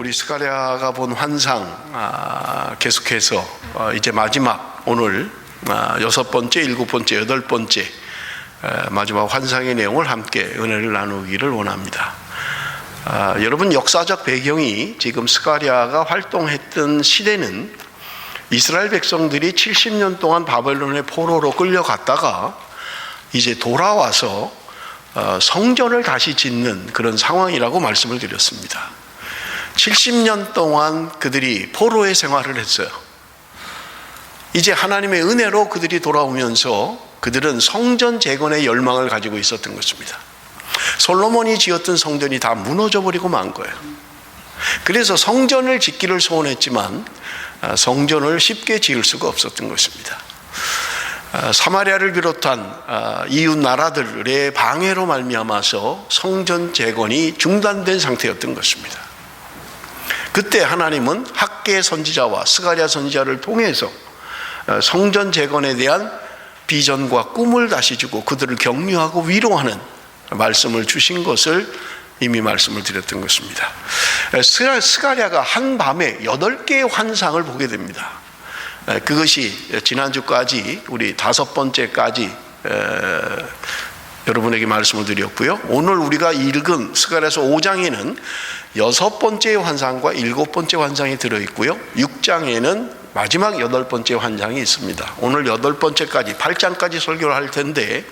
우리 스가랴가 본 환상 계속해서 이제 마지막 오늘 6번째, 7번째, 8번째 마지막 환상의 내용을 함께 은혜를 나누기를 원합니다. 여러분, 역사적 배경이 지금 스가랴가 활동했던 시대는 이스라엘 백성들이 70년 동안 바벨론의 포로로 끌려갔다가 이제 돌아와서 성전을 다시 짓는 그런 상황이라고 말씀을 드렸습니다. 70년 동안 그들이 포로의 생활을 했어요. 이제 하나님의 은혜로 그들이 돌아오면서 그들은 성전 재건의 열망을 가지고 있었던 것입니다. 솔로몬이 지었던 성전이 다 무너져 버리고 만 거예요. 그래서 성전을 짓기를 소원했지만 성전을 쉽게 지을 수가 없었던 것입니다. 사마리아를 비롯한 이웃 나라들의 방해로 말미암아서 성전 재건이 중단된 상태였던 것입니다. 그때 하나님은 학개 선지자와 스가랴 선지자를 통해서 성전 재건에 대한 비전과 꿈을 다시 주고 그들을 격려하고 위로하는 말씀을 주신 것을 이미 말씀을 드렸던 것입니다. 스가랴가 한밤에 8개의 환상을 보게 됩니다. 그것이 지난주까지 우리 5번째까지 여러분에게 말씀을 드렸고요. 오늘 우리가 읽은 스가랴서 5장에는 6번째 환상과 7번째 환상이 들어있고요. 6장에는 마지막 8번째 환상이 있습니다. 오늘 8번째까지 8장까지 설교를 할 텐데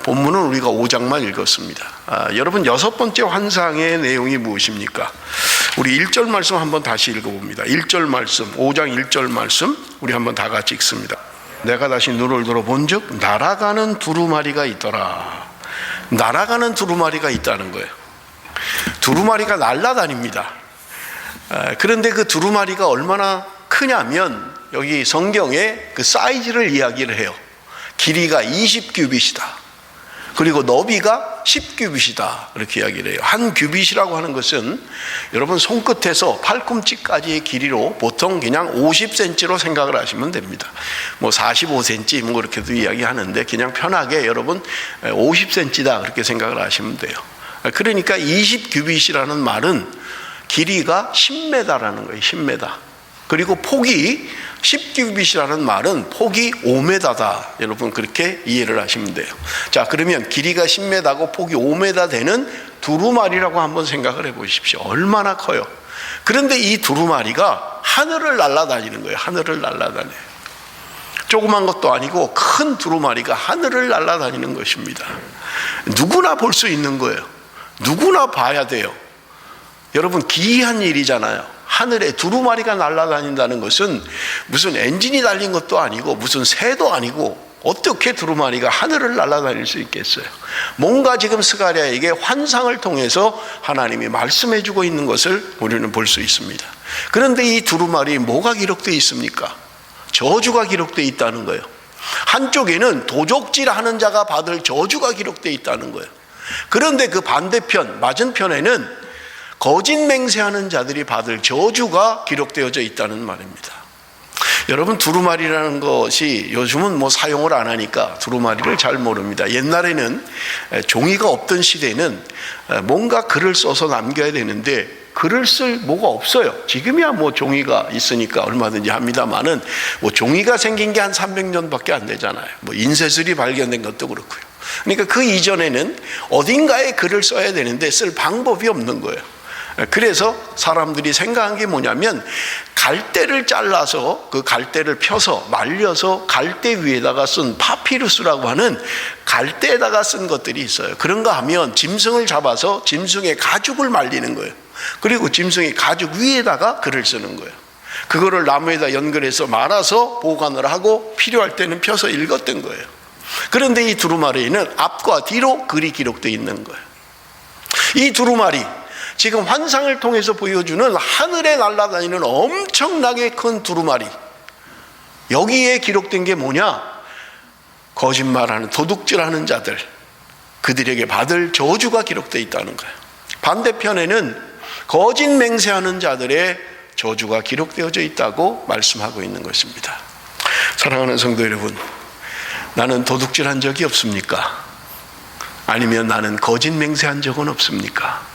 본문은 우리가 5장만 읽었습니다. 여러분, 6번째 환상의 내용이 무엇입니까? 우리 1절 말씀 한번 다시 읽어봅니다. 1절 말씀, 5장 1절 말씀 우리 한번 다 같이 읽습니다. 내가 다시 눈을 들어 본즉 날아가는 두루마리가 있더라. 날아가는 두루마리가 있다는 거예요. 두루마리가 날아다닙니다. 그런데 그 두루마리가 얼마나 크냐면 여기 성경에 그 사이즈를 이야기를 해요. 길이가 20규빗이다. 그리고 너비가 10규빗이다. 이렇게 이야기를 해요. 한 규빗이라고 하는 것은 여러분 손끝에서 팔꿈치까지의 길이로 보통 그냥 50cm로 생각을 하시면 됩니다. 뭐 45cm 뭐 그렇게도 이야기하는데 그냥 편하게 여러분 50cm다 그렇게 생각을 하시면 돼요. 그러니까 20규빗이라는 말은 길이가 10m라는 거예요. 10m. 그리고 폭이 10규빗이라는 말은 폭이 5m다. 여러분 그렇게 이해를 하시면 돼요. 자, 그러면 길이가 10m고 폭이 5m 되는 두루마리라고 한번 생각을 해보십시오. 얼마나 커요. 그런데 이 두루마리가 하늘을 날아다니는 거예요. 하늘을 날아다녀요. 조그만 것도 아니고 큰 두루마리가 하늘을 날아다니는 것입니다. 누구나 볼 수 있는 거예요. 누구나 봐야 돼요. 여러분, 기이한 일이잖아요. 하늘에 두루마리가 날아다닌다는 것은 무슨 엔진이 달린 것도 아니고 무슨 새도 아니고 어떻게 두루마리가 하늘을 날아다닐 수 있겠어요? 뭔가 지금 스가랴에게 환상을 통해서 하나님이 말씀해주고 있는 것을 우리는 볼 수 있습니다. 그런데 이 두루마리에 뭐가 기록되어 있습니까? 저주가 기록되어 있다는 거예요. 한쪽에는 도적질하는 자가 받을 저주가 기록되어 있다는 거예요. 그런데 그 반대편, 맞은편에는 거짓 맹세하는 자들이 받을 저주가 기록되어져 있다는 말입니다. 여러분, 두루마리라는 것이 요즘은 뭐 사용을 안 하니까 두루마리를 잘 모릅니다. 옛날에는 종이가 없던 시대에는 뭔가 글을 써서 남겨야 되는데 글을 쓸 뭐가 없어요. 지금이야 뭐 종이가 있으니까 얼마든지 합니다만은 뭐 종이가 생긴 게 한 300년밖에 안 되잖아요. 뭐 인쇄술이 발견된 것도 그렇고요. 그러니까 그 이전에는 어딘가에 글을 써야 되는데 쓸 방법이 없는 거예요. 그래서 사람들이 생각한 게 뭐냐면 갈대를 잘라서 그 갈대를 펴서 말려서 갈대 위에다가 쓴 파피루스라고 하는 갈대에다가 쓴 것들이 있어요. 그런가 하면 짐승을 잡아서 짐승의 가죽을 말리는 거예요. 그리고 짐승의 가죽 위에다가 글을 쓰는 거예요. 그거를 나무에다 연결해서 말아서 보관을 하고 필요할 때는 펴서 읽었던 거예요. 그런데 이 두루마리에는 앞과 뒤로 글이 기록되어 있는 거예요. 이 두루마리, 지금 환상을 통해서 보여주는 하늘에 날아다니는 엄청나게 큰 두루마리, 여기에 기록된 게 뭐냐? 거짓말하는 도둑질하는 자들, 그들에게 받을 저주가 기록되어 있다는 거예요. 반대편에는 거짓 맹세하는 자들의 저주가 기록되어져 있다고 말씀하고 있는 것입니다. 사랑하는 성도 여러분, 나는 도둑질한 적이 없습니까? 아니면 나는 거짓 맹세한 적은 없습니까?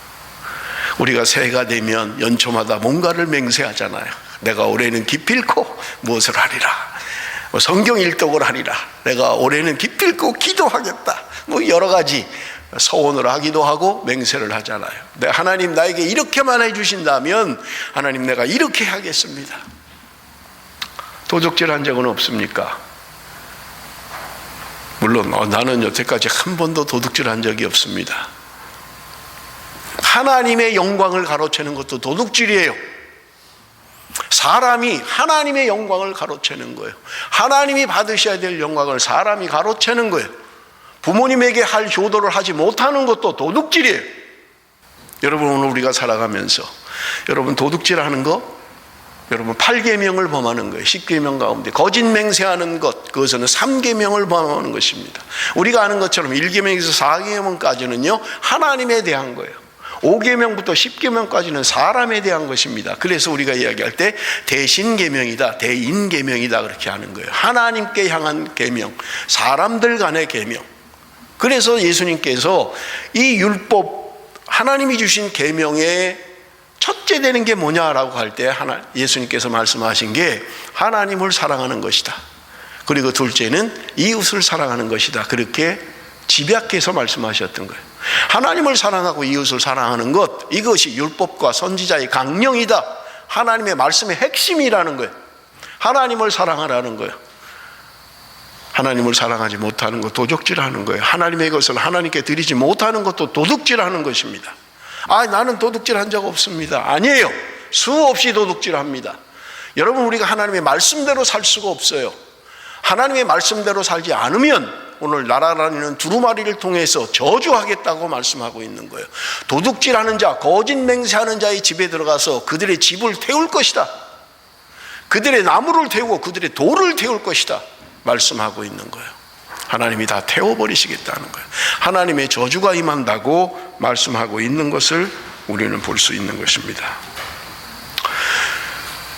우리가 새해가 되면 연초마다 뭔가를 맹세하잖아요. 내가 올해는 기필코 무엇을 하리라, 성경 일독을 하리라, 내가 올해는 기필코 기도하겠다, 여러 가지 서원을 하기도 하고 맹세를 하잖아요. 하나님 나에게 이렇게만 해주신다면 하나님 내가 이렇게 하겠습니다. 도둑질한 적은 없습니까? 물론 나는 여태까지 한 번도 도둑질한 적이 없습니다. 하나님의 영광을 가로채는 것도 도둑질이에요. 사람이 하나님의 영광을 가로채는 거예요. 하나님이 받으셔야 될 영광을 사람이 가로채는 거예요. 부모님에게 할 효도를 하지 못하는 것도 도둑질이에요. 여러분, 오늘 우리가 살아가면서 여러분 도둑질하는 거, 여러분 8계명을 범하는 거예요. 10계명 가운데 거짓 맹세하는 것, 그것은 3계명을 범하는 것입니다. 우리가 아는 것처럼 1계명에서 4계명까지는요 하나님에 대한 거예요. 5계명부터 10계명까지는 사람에 대한 것입니다. 그래서 우리가 이야기할 때 대신계명이다, 대인계명이다 그렇게 하는 거예요. 하나님께 향한 계명, 사람들 간의 계명. 그래서 예수님께서 이 율법, 하나님이 주신 계명의 첫째 되는 게 뭐냐라고 할 때 예수님께서 말씀하신 게 하나님을 사랑하는 것이다. 그리고 둘째는 이웃을 사랑하는 것이다. 그렇게 집약해서 말씀하셨던 거예요. 하나님을 사랑하고 이웃을 사랑하는 것, 이것이 율법과 선지자의 강령이다. 하나님의 말씀의 핵심이라는 거예요. 하나님을 사랑하라는 거예요. 하나님을 사랑하지 못하는 것 도둑질하는 거예요. 하나님의 것을 하나님께 드리지 못하는 것도 도둑질하는 것입니다. 나는 도둑질한 적 없습니다. 아니에요. 수없이 도둑질합니다. 여러분, 우리가 하나님의 말씀대로 살 수가 없어요. 하나님의 말씀대로 살지 않으면 오늘 날아다니는 두루마리를 통해서 저주하겠다고 말씀하고 있는 거예요. 도둑질하는 자, 거짓 맹세하는 자의 집에 들어가서 그들의 집을 태울 것이다. 그들의 나무를 태우고 그들의 돌을 태울 것이다 말씀하고 있는 거예요. 하나님이 다 태워버리시겠다는 거예요. 하나님의 저주가 임한다고 말씀하고 있는 것을 우리는 볼 수 있는 것입니다.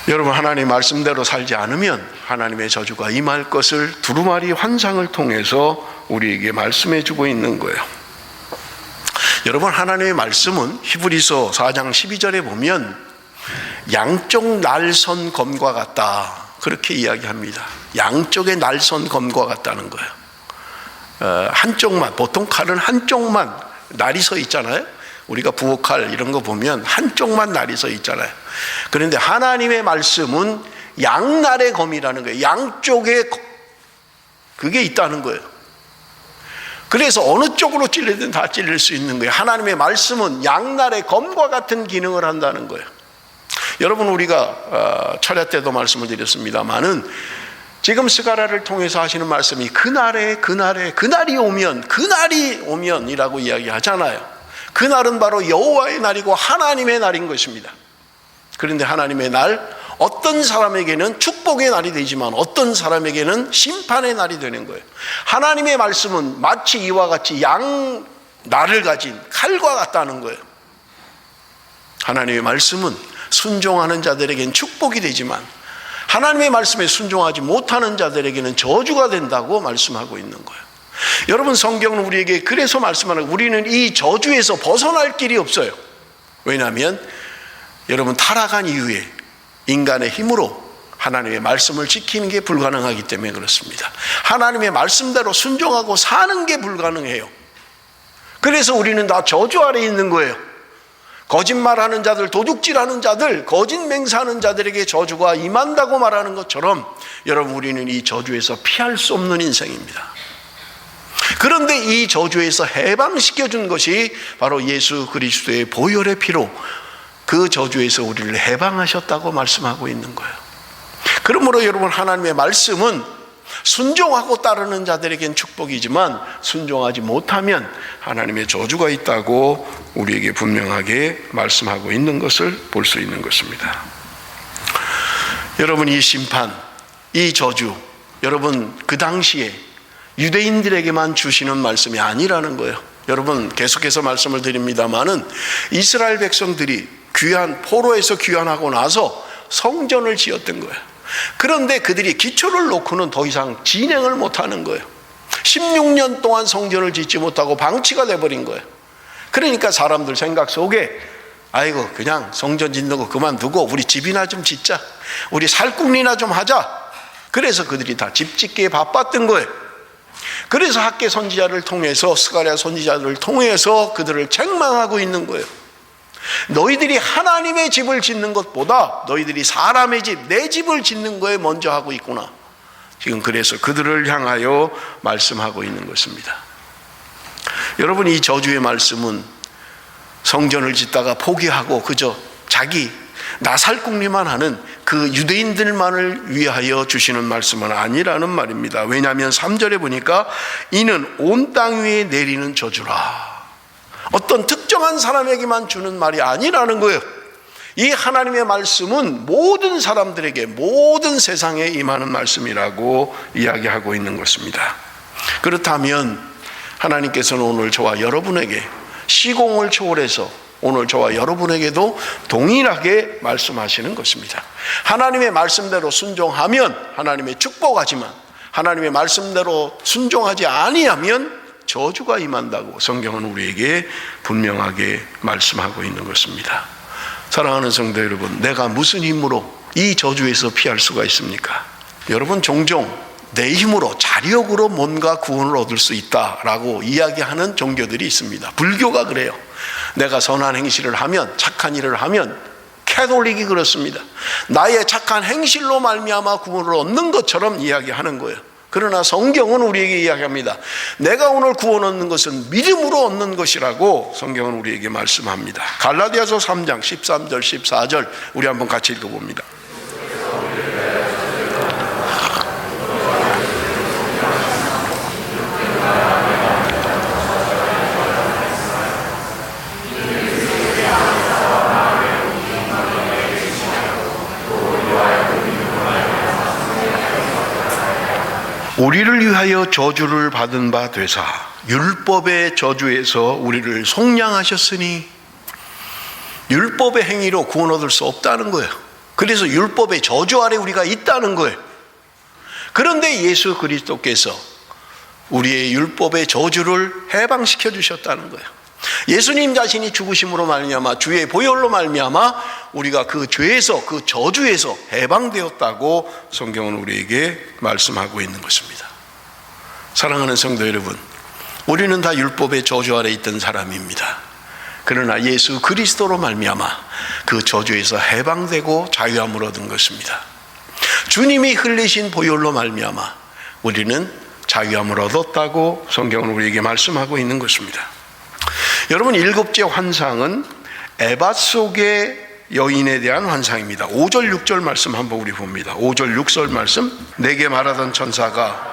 여러분, 하나님의 말씀대로 살지 않으면 하나님의 저주가 임할 것을 두루마리 환상을 통해서 우리에게 말씀해 주고 있는 거예요. 여러분, 하나님의 말씀은 히브리서 4장 12절에 보면 양쪽 날선 검과 같다 그렇게 이야기합니다. 양쪽의 날선 검과 같다는 거예요. 한쪽만, 보통 칼은 한쪽만 날이 서 있잖아요. 우리가 부엌칼 이런 거 보면 한쪽만 날이 서 있잖아요. 그런데 하나님의 말씀은 양날의 검이라는 거예요. 양쪽에 그게 있다는 거예요. 그래서 어느 쪽으로 찔리든 다 찔릴 수 있는 거예요. 하나님의 말씀은 양날의 검과 같은 기능을 한다는 거예요. 여러분, 우리가 철야 때도 말씀을 드렸습니다마는 지금 스가랴를 통해서 하시는 말씀이 그날이 오면이라고 이야기하잖아요. 그날은 바로 여호와의 날이고 하나님의 날인 것입니다. 그런데 하나님의 날, 어떤 사람에게는 축복의 날이 되지만 어떤 사람에게는 심판의 날이 되는 거예요. 하나님의 말씀은 마치 이와 같이 양날을 가진 칼과 같다는 거예요. 하나님의 말씀은 순종하는 자들에게는 축복이 되지만 하나님의 말씀에 순종하지 못하는 자들에게는 저주가 된다고 말씀하고 있는 거예요. 여러분, 성경은 우리에게 그래서 말씀하는 거예요. 우리는 이 저주에서 벗어날 길이 없어요. 왜냐하면 여러분, 타락한 이후에 인간의 힘으로 하나님의 말씀을 지키는 게 불가능하기 때문에 그렇습니다. 하나님의 말씀대로 순종하고 사는 게 불가능해요. 그래서 우리는 다 저주 아래 있는 거예요. 거짓말하는 자들, 도둑질하는 자들, 거짓 맹세하는 자들에게 저주가 임한다고 말하는 것처럼 여러분, 우리는 이 저주에서 피할 수 없는 인생입니다. 그런데 이 저주에서 해방시켜준 것이 바로 예수 그리스도의 보혈의 피로 그 저주에서 우리를 해방하셨다고 말씀하고 있는 거예요. 그러므로 여러분, 하나님의 말씀은 순종하고 따르는 자들에겐 축복이지만 순종하지 못하면 하나님의 저주가 있다고 우리에게 분명하게 말씀하고 있는 것을 볼 수 있는 것입니다. 여러분, 이 심판, 이 저주, 여러분 그 당시에 유대인들에게만 주시는 말씀이 아니라는 거예요. 여러분, 계속해서 말씀을 드립니다마는 이스라엘 백성들이 포로에서 귀환하고 나서 성전을 지었던 거예요. 그런데 그들이 기초를 놓고는 더 이상 진행을 못하는 거예요. 16년 동안 성전을 짓지 못하고 방치가 돼버린 거예요. 그러니까 사람들 생각 속에 아이고 그냥 성전 짓는 거 그만두고 우리 집이나 좀 짓자, 우리 살궁리나 좀 하자. 그래서 그들이 다 집 짓기에 바빴던 거예요. 그래서 학개 선지자를 통해서, 스가랴 선지자를 통해서 그들을 책망하고 있는 거예요. 너희들이 하나님의 집을 짓는 것보다 너희들이 사람의 집, 내 집을 짓는 거에 먼저 하고 있구나. 지금 그래서 그들을 향하여 말씀하고 있는 것입니다. 여러분, 이 저주의 말씀은 성전을 짓다가 포기하고 그저 자기 나살궁리만 하는 그 유대인들만을 위하여 주시는 말씀은 아니라는 말입니다. 왜냐하면 3절에 보니까 이는 온 땅 위에 내리는 저주라. 어떤 특정한 사람에게만 주는 말이 아니라는 거예요. 이 하나님의 말씀은 모든 사람들에게, 모든 세상에 임하는 말씀이라고 이야기하고 있는 것입니다. 그렇다면 하나님께서는 오늘 저와 여러분에게 시공을 초월해서 오늘 저와 여러분에게도 동일하게 말씀하시는 것입니다. 하나님의 말씀대로 순종하면 하나님의 축복하지만 하나님의 말씀대로 순종하지 아니하면 저주가 임한다고 성경은 우리에게 분명하게 말씀하고 있는 것입니다. 사랑하는 성도 여러분, 내가 무슨 힘으로 이 저주에서 피할 수가 있습니까? 여러분, 종종 내 힘으로, 자력으로 뭔가 구원을 얻을 수 있다라고 이야기하는 종교들이 있습니다. 불교가 그래요. 내가 선한 행실을 하면, 착한 일을 하면, 캐톨릭이 그렇습니다. 나의 착한 행실로 말미암아 구원을 얻는 것처럼 이야기하는 거예요. 그러나 성경은 우리에게 이야기합니다. 내가 오늘 구원 얻는 것은 믿음으로 얻는 것이라고 성경은 우리에게 말씀합니다. 갈라디아서 3장 13절 14절 우리 한번 같이 읽어봅니다. 우리를 위하여 저주를 받은 바 되사 율법의 저주에서 우리를 속량하셨으니, 율법의 행위로 구원 얻을 수 없다는 거예요. 그래서 율법의 저주 아래 우리가 있다는 거예요. 그런데 예수 그리스도께서 우리의 율법의 저주를 해방시켜 주셨다는 거예요. 예수님 자신이 죽으심으로 말미암아, 주의 보혈로 말미암아 우리가 그 죄에서, 그 저주에서 해방되었다고 성경은 우리에게 말씀하고 있는 것입니다. 사랑하는 성도 여러분, 우리는 다 율법의 저주 아래 있던 사람입니다. 그러나 예수 그리스도로 말미암아 그 저주에서 해방되고 자유함을 얻은 것입니다. 주님이 흘리신 보혈로 말미암아 우리는 자유함을 얻었다고 성경은 우리에게 말씀하고 있는 것입니다. 여러분, 일곱째 환상은 에바 속의 여인에 대한 환상입니다. 5절 6절 말씀 한번 우리 봅니다. 5절 6절 말씀. 내게 말하던 천사가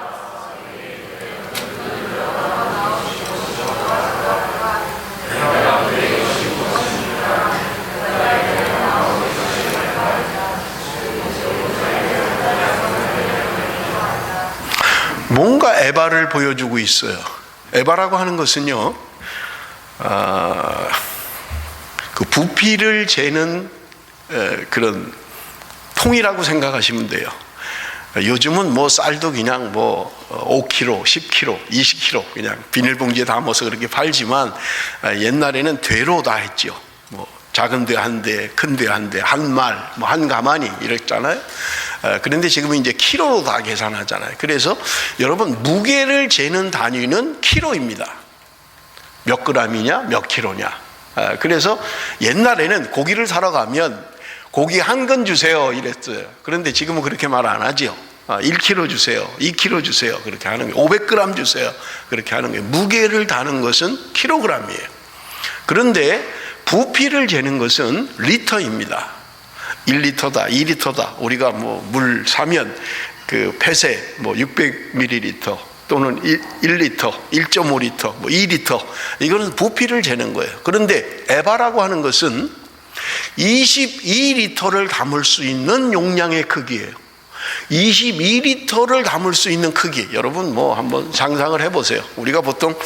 뭔가 에바를 보여주고 있어요. 에바라고 하는 것은요, 그 부피를 재는 그런 통이라고 생각하시면 돼요. 요즘은 뭐 쌀도 그냥 뭐 5kg, 10kg, 20kg 그냥 비닐봉지에 담아서 그렇게 팔지만 옛날에는 되로 다 했죠. 뭐 작은 되 한 대, 큰 되 한 대, 한 말, 뭐 한 가마니 이랬잖아요. 그런데 지금은 이제 키로로 다 계산하잖아요. 그래서 여러분, 무게를 재는 단위는 키로입니다. 몇 그램이냐, 몇 킬로냐. 그래서 옛날에는 고기를 사러 가면 고기 한 근 주세요 이랬어요. 그런데 지금은 그렇게 말 안 하죠. 1kg 주세요, 2kg 주세요, 그렇게 하는 거예요. 500g 주세요, 그렇게 하는 거예요. 무게를 다는 것은 킬로그램이에요. 그런데 부피를 재는 것은 리터입니다. 1리터다, 2리터다. 우리가 뭐 물 사면 그 폐쇄 뭐 600ml 또는 1리터, 1.5리터, 뭐 2리터, 이거는 부피를 재는 거예요. 그런데 에바라고 하는 것은 22리터를 담을 수 있는 용량의 크기예요. 22리터를 담을 수 있는 크기. 여러분 뭐 한번 상상을 해보세요. 우리가 보통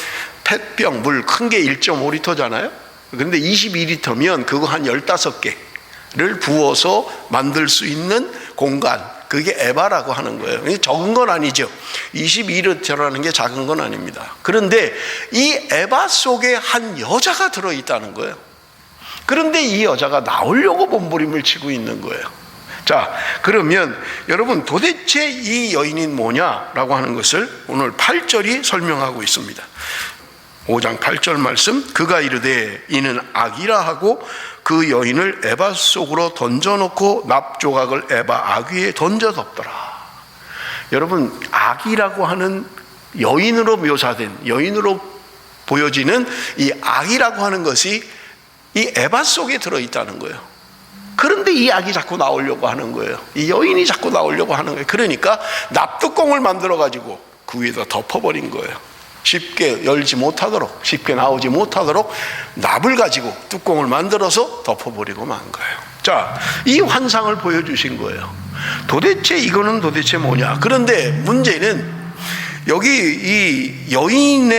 펫병 물 큰 게 1.5리터잖아요. 그런데 22리터면 그거 한 15개를 부어서 만들 수 있는 공간, 그게 에바라고 하는 거예요. 적은 건 아니죠. 22리터라는 게 작은 건 아닙니다. 그런데 이 에바 속에 한 여자가 들어있다는 거예요. 그런데 이 여자가 나오려고 몸부림을 치고 있는 거예요. 자, 그러면 여러분 도대체 이 여인이 뭐냐라고 하는 것을 오늘 8절이 설명하고 있습니다. 5장 8절 말씀, 그가 이르되 이는 악이라 하고 그 여인을 에바 속으로 던져놓고 납조각을 에바 악 위에 던져 덮더라. 여러분, 악이라고 하는 여인으로 묘사된, 여인으로 보여지는 이 악이라고 하는 것이 이 에바 속에 들어있다는 거예요. 그런데 이 악이 자꾸 나오려고 하는 거예요. 이 여인이 자꾸 나오려고 하는 거예요. 그러니까 납뚜껑을 만들어 가지고 그 위에다 덮어버린 거예요. 쉽게 열지 못하도록, 쉽게 나오지 못하도록 납을 가지고 뚜껑을 만들어서 덮어버리고 만 거예요. 자, 이 환상을 보여주신 거예요. 도대체 이거는 도대체 뭐냐? 그런데 문제는 여기 이 여인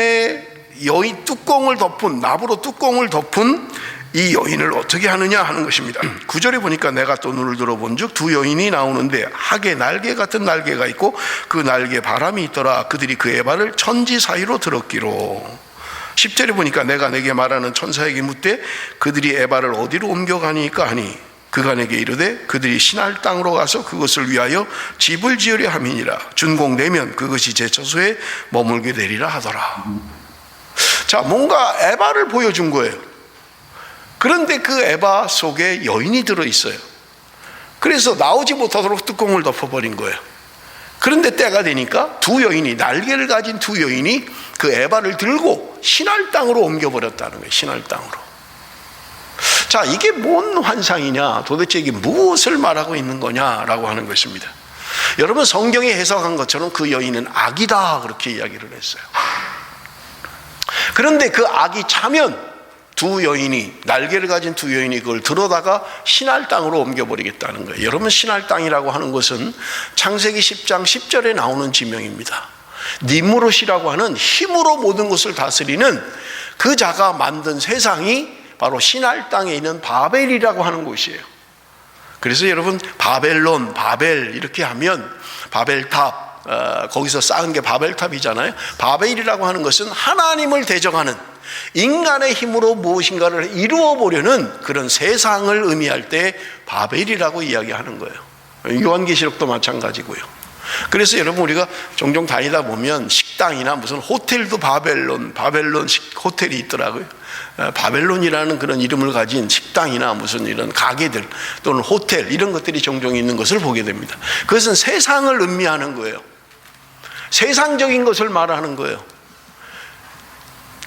뚜껑을 덮은, 납으로 뚜껑을 덮은 이 여인을 어떻게 하느냐 하는 것입니다. 9절에 보니까 내가 또 눈을 들어본 즉 두 여인이 나오는데 학의 날개 같은 날개가 있고 그 날개에 바람이 있더라. 그들이 그 에바를 천지 사이로 들었기로. 10절에 보니까 내가 내게 말하는 천사에게 묻되 그들이 에바를 어디로 옮겨가니까 하니 그가 내게 이르되 그들이 신할 땅으로 가서 그것을 위하여 집을 지으려 함이니라. 준공되면 그것이 제 처소에 머물게 되리라 하더라. 자, 뭔가 에바를 보여준 거예요. 그런데 그 에바 속에 여인이 들어있어요. 그래서 나오지 못하도록 뚜껑을 덮어버린 거예요. 그런데 때가 되니까 두 여인이, 날개를 가진 두 여인이 그 에바를 들고 신할 땅으로 옮겨버렸다는 거예요. 신할 땅으로. 자, 이게 뭔 환상이냐, 도대체 이게 무엇을 말하고 있는 거냐라고 하는 것입니다. 여러분, 성경에 해석한 것처럼 그 여인은 악이다 그렇게 이야기를 했어요. 그런데 그 악이 차면 두 여인이, 날개를 가진 두 여인이 그걸 들어다가 신할 땅으로 옮겨버리겠다는 거예요. 여러분, 신할 땅이라고 하는 것은 창세기 10장 10절에 나오는 지명입니다. 니무롯이라고 하는 힘으로 모든 것을 다스리는 그 자가 만든 세상이 바로 신할 땅에 있는 바벨이라고 하는 곳이에요. 그래서 여러분, 바벨론, 바벨 이렇게 하면 바벨탑, 거기서 쌓은 게 바벨탑이잖아요. 바벨이라고 하는 것은 하나님을 대적하는, 인간의 힘으로 무엇인가를 이루어 보려는 그런 세상을 의미할 때 바벨이라고 이야기하는 거예요. 요한계시록도 마찬가지고요. 그래서 여러분, 우리가 종종 다니다 보면 식당이나 무슨 호텔도 바벨론식 호텔이 있더라고요. 바벨론이라는 그런 이름을 가진 식당이나 무슨 이런 가게들 또는 호텔 이런 것들이 종종 있는 것을 보게 됩니다. 그것은 세상을 의미하는 거예요. 세상적인 것을 말하는 거예요.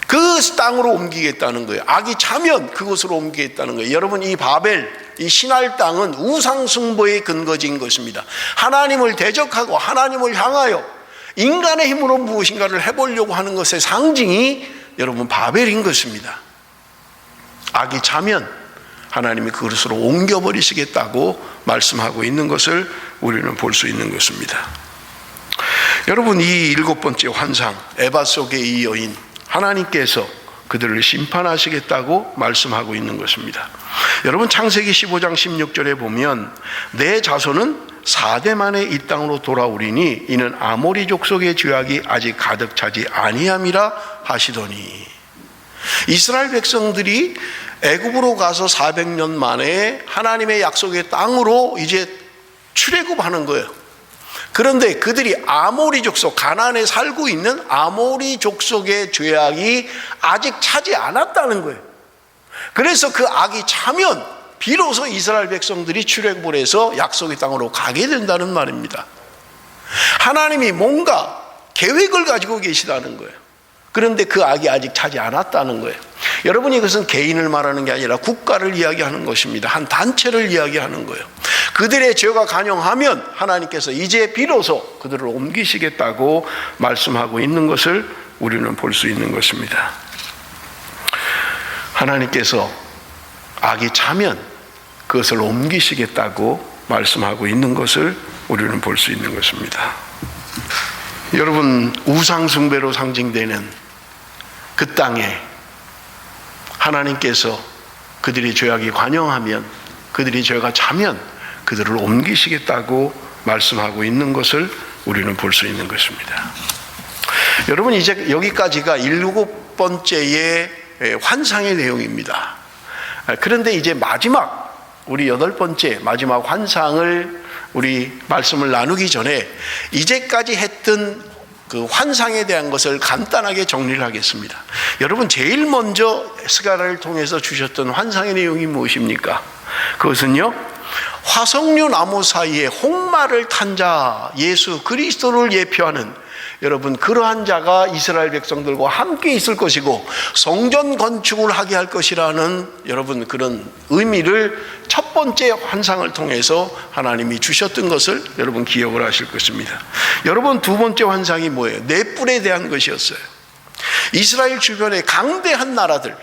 그 땅으로 옮기겠다는 거예요. 악이 차면 그곳으로 옮기겠다는 거예요. 여러분, 이 바벨, 이 신할 땅은 우상숭배의 근거지인 것입니다. 하나님을 대적하고 하나님을 향하여 인간의 힘으로 무엇인가를 해보려고 하는 것의 상징이 여러분 바벨인 것입니다. 악이 차면 하나님이 그것으로 옮겨버리시겠다고 말씀하고 있는 것을 우리는 볼 수 있는 것입니다. 여러분, 이 7번째 환상, 에바 속의 이 여인, 하나님께서 그들을 심판하시겠다고 말씀하고 있는 것입니다. 여러분, 창세기 15장 16절에 보면 내 자손은 4대 만에 이 땅으로 돌아오리니 이는 아모리 족속의 죄악이 아직 가득 차지 아니함이라 하시더니, 이스라엘 백성들이 애굽으로 가서 400년 만에 하나님의 약속의 땅으로 이제 출애굽하는 거예요. 그런데 그들이 아모리 족속, 가나안에 살고 있는 아모리 족속의 죄악이 아직 차지 않았다는 거예요. 그래서 그 악이 차면 비로소 이스라엘 백성들이 출애굽을 해서 약속의 땅으로 가게 된다는 말입니다. 하나님이 뭔가 계획을 가지고 계시다는 거예요. 그런데 그 악이 아직 차지 않았다는 거예요. 여러분, 이것은 개인을 말하는 게 아니라 국가를 이야기하는 것입니다. 한 단체를 이야기하는 거예요. 그들의 죄가 간영하면 하나님께서 이제 비로소 그들을 옮기시겠다고 말씀하고 있는 것을 우리는 볼 수 있는 것입니다. 하나님께서 악이 차면 그것을 옮기시겠다고 말씀하고 있는 것을 우리는 볼 수 있는 것입니다. 여러분, 우상숭배로 상징되는 그 땅에 하나님께서 그들이 죄악이 관영하면, 그들이 죄가 차면 그들을 옮기시겠다고 말씀하고 있는 것을 우리는 볼 수 있는 것입니다. 여러분, 이제 여기까지가 7번째의 환상의 내용입니다. 그런데 이제 우리 8번째 마지막 환상을 우리 말씀을 나누기 전에 이제까지 했던 그 환상에 대한 것을 간단하게 정리를 하겠습니다. 여러분, 제일 먼저 스가랴를 통해서 주셨던 환상의 내용이 무엇입니까? 그것은요, 화석류 나무 사이에 홍마를 탄 자, 예수 그리스도를 예표하는, 여러분, 그러한 자가 이스라엘 백성들과 함께 있을 것이고 성전 건축을 하게 할 것이라는, 여러분, 그런 의미를 첫 번째 환상을 통해서 하나님이 주셨던 것을 여러분 기억을 하실 것입니다. 여러분, 두 번째 환상이 뭐예요? 넷불에 대한 것이었어요. 이스라엘 주변에 강대한 나라들,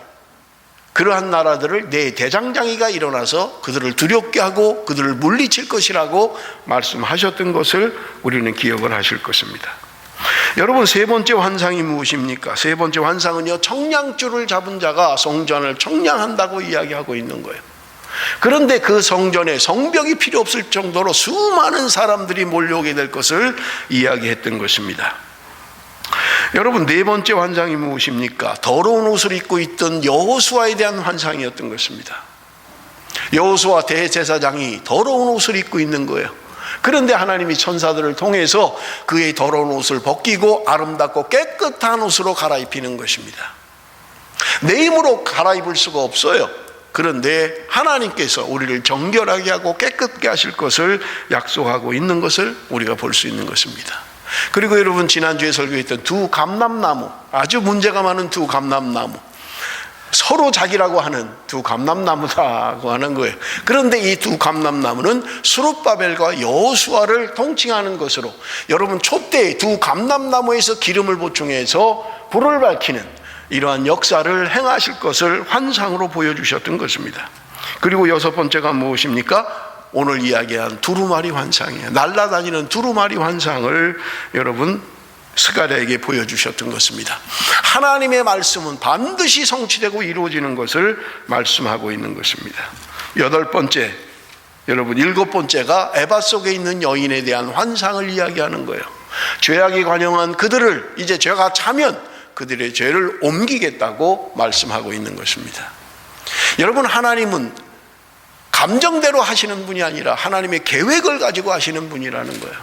그러한 나라들을 내 대장장이가 일어나서 그들을 두렵게 하고 그들을 물리칠 것이라고 말씀하셨던 것을 우리는 기억을 하실 것입니다. 여러분, 세 번째 환상이 무엇입니까? 세 번째 환상은요, 청량줄을 잡은 자가 성전을 청량한다고 이야기하고 있는 거예요. 그런데 그 성전에 성벽이 필요 없을 정도로 수많은 사람들이 몰려오게 될 것을 이야기했던 것입니다. 여러분, 네 번째 환상이 무엇입니까? 더러운 옷을 입고 있던 여호수아에 대한 환상이었던 것입니다. 여호수아 대제사장이 더러운 옷을 입고 있는 거예요. 그런데 하나님이 천사들을 통해서 그의 더러운 옷을 벗기고 아름답고 깨끗한 옷으로 갈아입히는 것입니다. 내 힘으로 갈아입을 수가 없어요. 그런데 하나님께서 우리를 정결하게 하고 깨끗게 하실 것을 약속하고 있는 것을 우리가 볼 수 있는 것입니다. 그리고 여러분, 지난주에 설교했던 두 감람나무, 아주 문제가 많은 두 감람나무, 서로 자기라고 하는 두 감람나무라고 하는 거예요. 그런데 이 두 감람나무는 스룹바벨과 여호수아를 통칭하는 것으로, 여러분, 촛대에 두 감람나무에서 기름을 보충해서 불을 밝히는 이러한 역사를 행하실 것을 환상으로 보여주셨던 것입니다. 그리고 여섯 번째가 무엇입니까? 오늘 이야기한 두루마리 환상이에요. 날아다니는 두루마리 환상을 여러분 스가랴에게 보여주셨던 것입니다. 하나님의 말씀은 반드시 성취되고 이루어지는 것을 말씀하고 있는 것입니다. 여덟 번째, 여러분, 일곱 번째가 에바 속에 있는 여인에 대한 환상을 이야기하는 거예요. 죄악이 관영한 그들을 이제 죄가 차면 그들의 죄를 옮기겠다고 말씀하고 있는 것입니다. 여러분, 하나님은 감정대로 하시는 분이 아니라 하나님의 계획을 가지고 하시는 분이라는 거예요.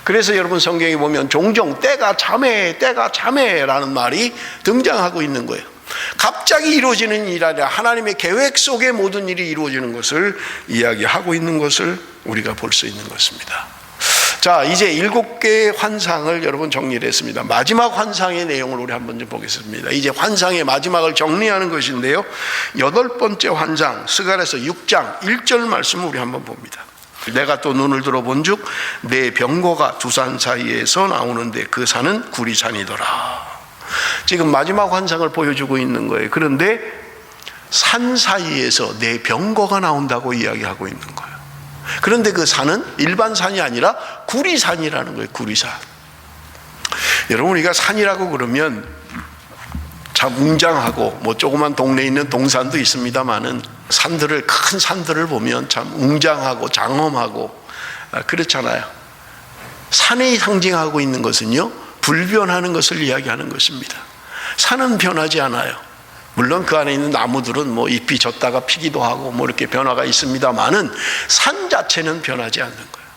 그래서 여러분, 성경에 보면 종종 때가 참해라는 말이 등장하고 있는 거예요. 갑자기 이루어지는 일이 아니라 하나님의 계획 속에 모든 일이 이루어지는 것을 이야기하고 있는 것을 우리가 볼 수 있는 것입니다. 자, 이제 7개의 환상을 여러분 정리를 했습니다. 마지막 환상의 내용을 우리 한번 좀 보겠습니다. 이제 환상의 마지막을 정리하는 것인데요, 8번째 환상, 스가랴서 6장 1절 말씀을 우리 한번 봅니다. 내가 또 눈을 들어본즉 내 병거가 두 산 사이에서 나오는데 그 산은 구리산이더라. 지금 마지막 환상을 보여주고 있는 거예요. 그런데 산 사이에서 내 병거가 나온다고 이야기하고 있는 거예요. 그런데 그 산은 일반 산이 아니라 구리산이라는 거예요. 구리산. 여러분, 우리가 산이라고 그러면 참 웅장하고 뭐 조그만 동네에 있는 동산도 있습니다만은 큰 산들을 보면 참 웅장하고 장엄하고 그렇잖아요. 산이 상징하고 있는 것은요, 불변하는 것을 이야기하는 것입니다. 산은 변하지 않아요. 물론 그 안에 있는 나무들은 뭐 잎이 졌다가 피기도 하고 뭐 이렇게 변화가 있습니다만은 산 자체는 변하지 않는 거예요.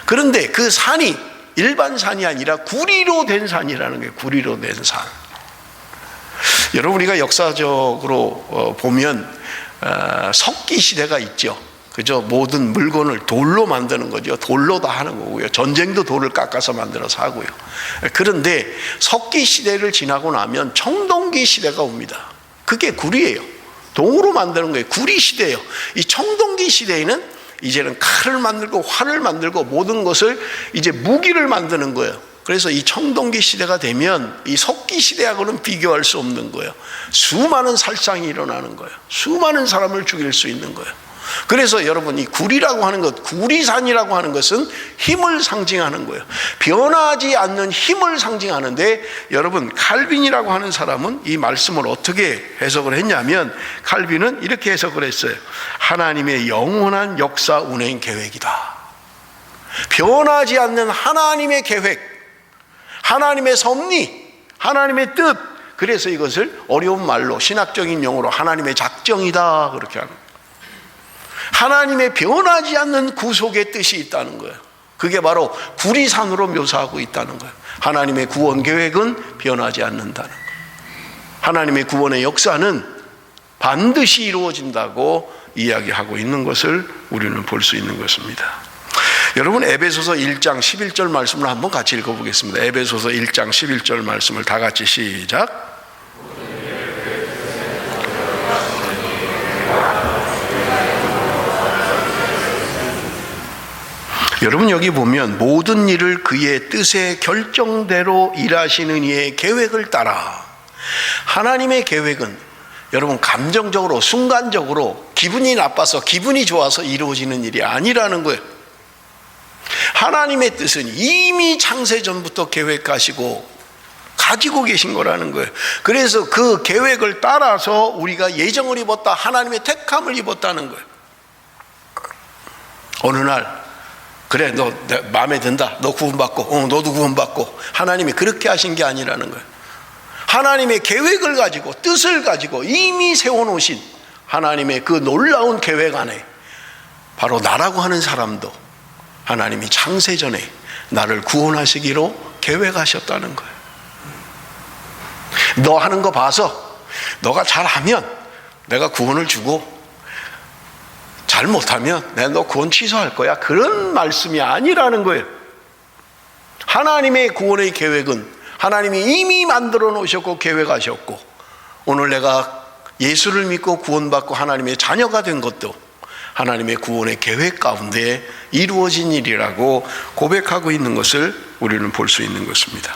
그런데 그 산이 일반 산이 아니라 구리로 된 산이라는 거예요. 구리로 된 산. 여러분, 우리가 역사적으로 보면 석기 시대가 있죠. 그죠? 모든 물건을 돌로 만드는 거죠. 돌로 다 하는 거고요. 전쟁도 돌을 깎아서 만들어서 하고요. 그런데 석기 시대를 지나고 나면 청동기 시대가 옵니다. 그게 구리예요. 동으로 만드는 거예요. 구리 시대예요. 이 청동기 시대에는 이제는 칼을 만들고 활을 만들고 모든 것을 이제 무기를 만드는 거예요. 그래서 이 청동기 시대가 되면 이 석기 시대하고는 비교할 수 없는 거예요. 수많은 살상이 일어나는 거예요. 수많은 사람을 죽일 수 있는 거예요. 그래서 여러분, 이 구리라고 하는 것, 구리산이라고 하는 것은 힘을 상징하는 거예요. 변하지 않는 힘을 상징하는데, 여러분, 칼빈이라고 하는 사람은 이 말씀을 어떻게 해석을 했냐면, 칼빈은 이렇게 해석을 했어요. 하나님의 영원한 역사 운행 계획이다. 변하지 않는 하나님의 계획, 하나님의 섭리, 하나님의 뜻. 그래서 이것을 어려운 말로 신학적인 용어로 하나님의 작정이다 그렇게 하는 거예요. 하나님의 변하지 않는 구속의 뜻이 있다는 거예요. 그게 바로 구리산으로 묘사하고 있다는 거예요. 하나님의 구원 계획은 변하지 않는다는 거예요. 하나님의 구원의 역사는 반드시 이루어진다고 이야기하고 있는 것을 우리는 볼 수 있는 것입니다. 여러분, 에베소서 1장 11절 말씀을 한번 같이 읽어보겠습니다. 에베소서 1장 11절 말씀을 다 같이 시작. 여러분, 여기 보면 모든 일을 그의 뜻의 결정대로 일하시는 이의 계획을 따라. 하나님의 계획은 여러분 감정적으로 순간적으로 기분이 나빠서 기분이 좋아서 이루어지는 일이 아니라는 거예요. 하나님의 뜻은 이미 창세전부터 계획하시고 가지고 계신 거라는 거예요. 그래서 그 계획을 따라서 우리가 예정을 입었다, 하나님의 택함을 입었다는 거예요. 어느 날 그래, 너 마음에 든다, 너 구원받고, 너도 구원받고, 하나님이 그렇게 하신 게 아니라는 거예요. 하나님의 계획을 가지고 뜻을 가지고 이미 세워놓으신 하나님의 그 놀라운 계획 안에 바로 나라고 하는 사람도 하나님이 창세전에 나를 구원하시기로 계획하셨다는 거예요. 너 하는 거 봐서 너가 잘하면 내가 구원을 주고 잘 못하면 내가 너 구원 취소할 거야, 그런 말씀이 아니라는 거예요. 하나님의 구원의 계획은 하나님이 이미 만들어 놓으셨고 계획하셨고, 오늘 내가 예수를 믿고 구원받고 하나님의 자녀가 된 것도 하나님의 구원의 계획 가운데 이루어진 일이라고 고백하고 있는 것을 우리는 볼 수 있는 것입니다.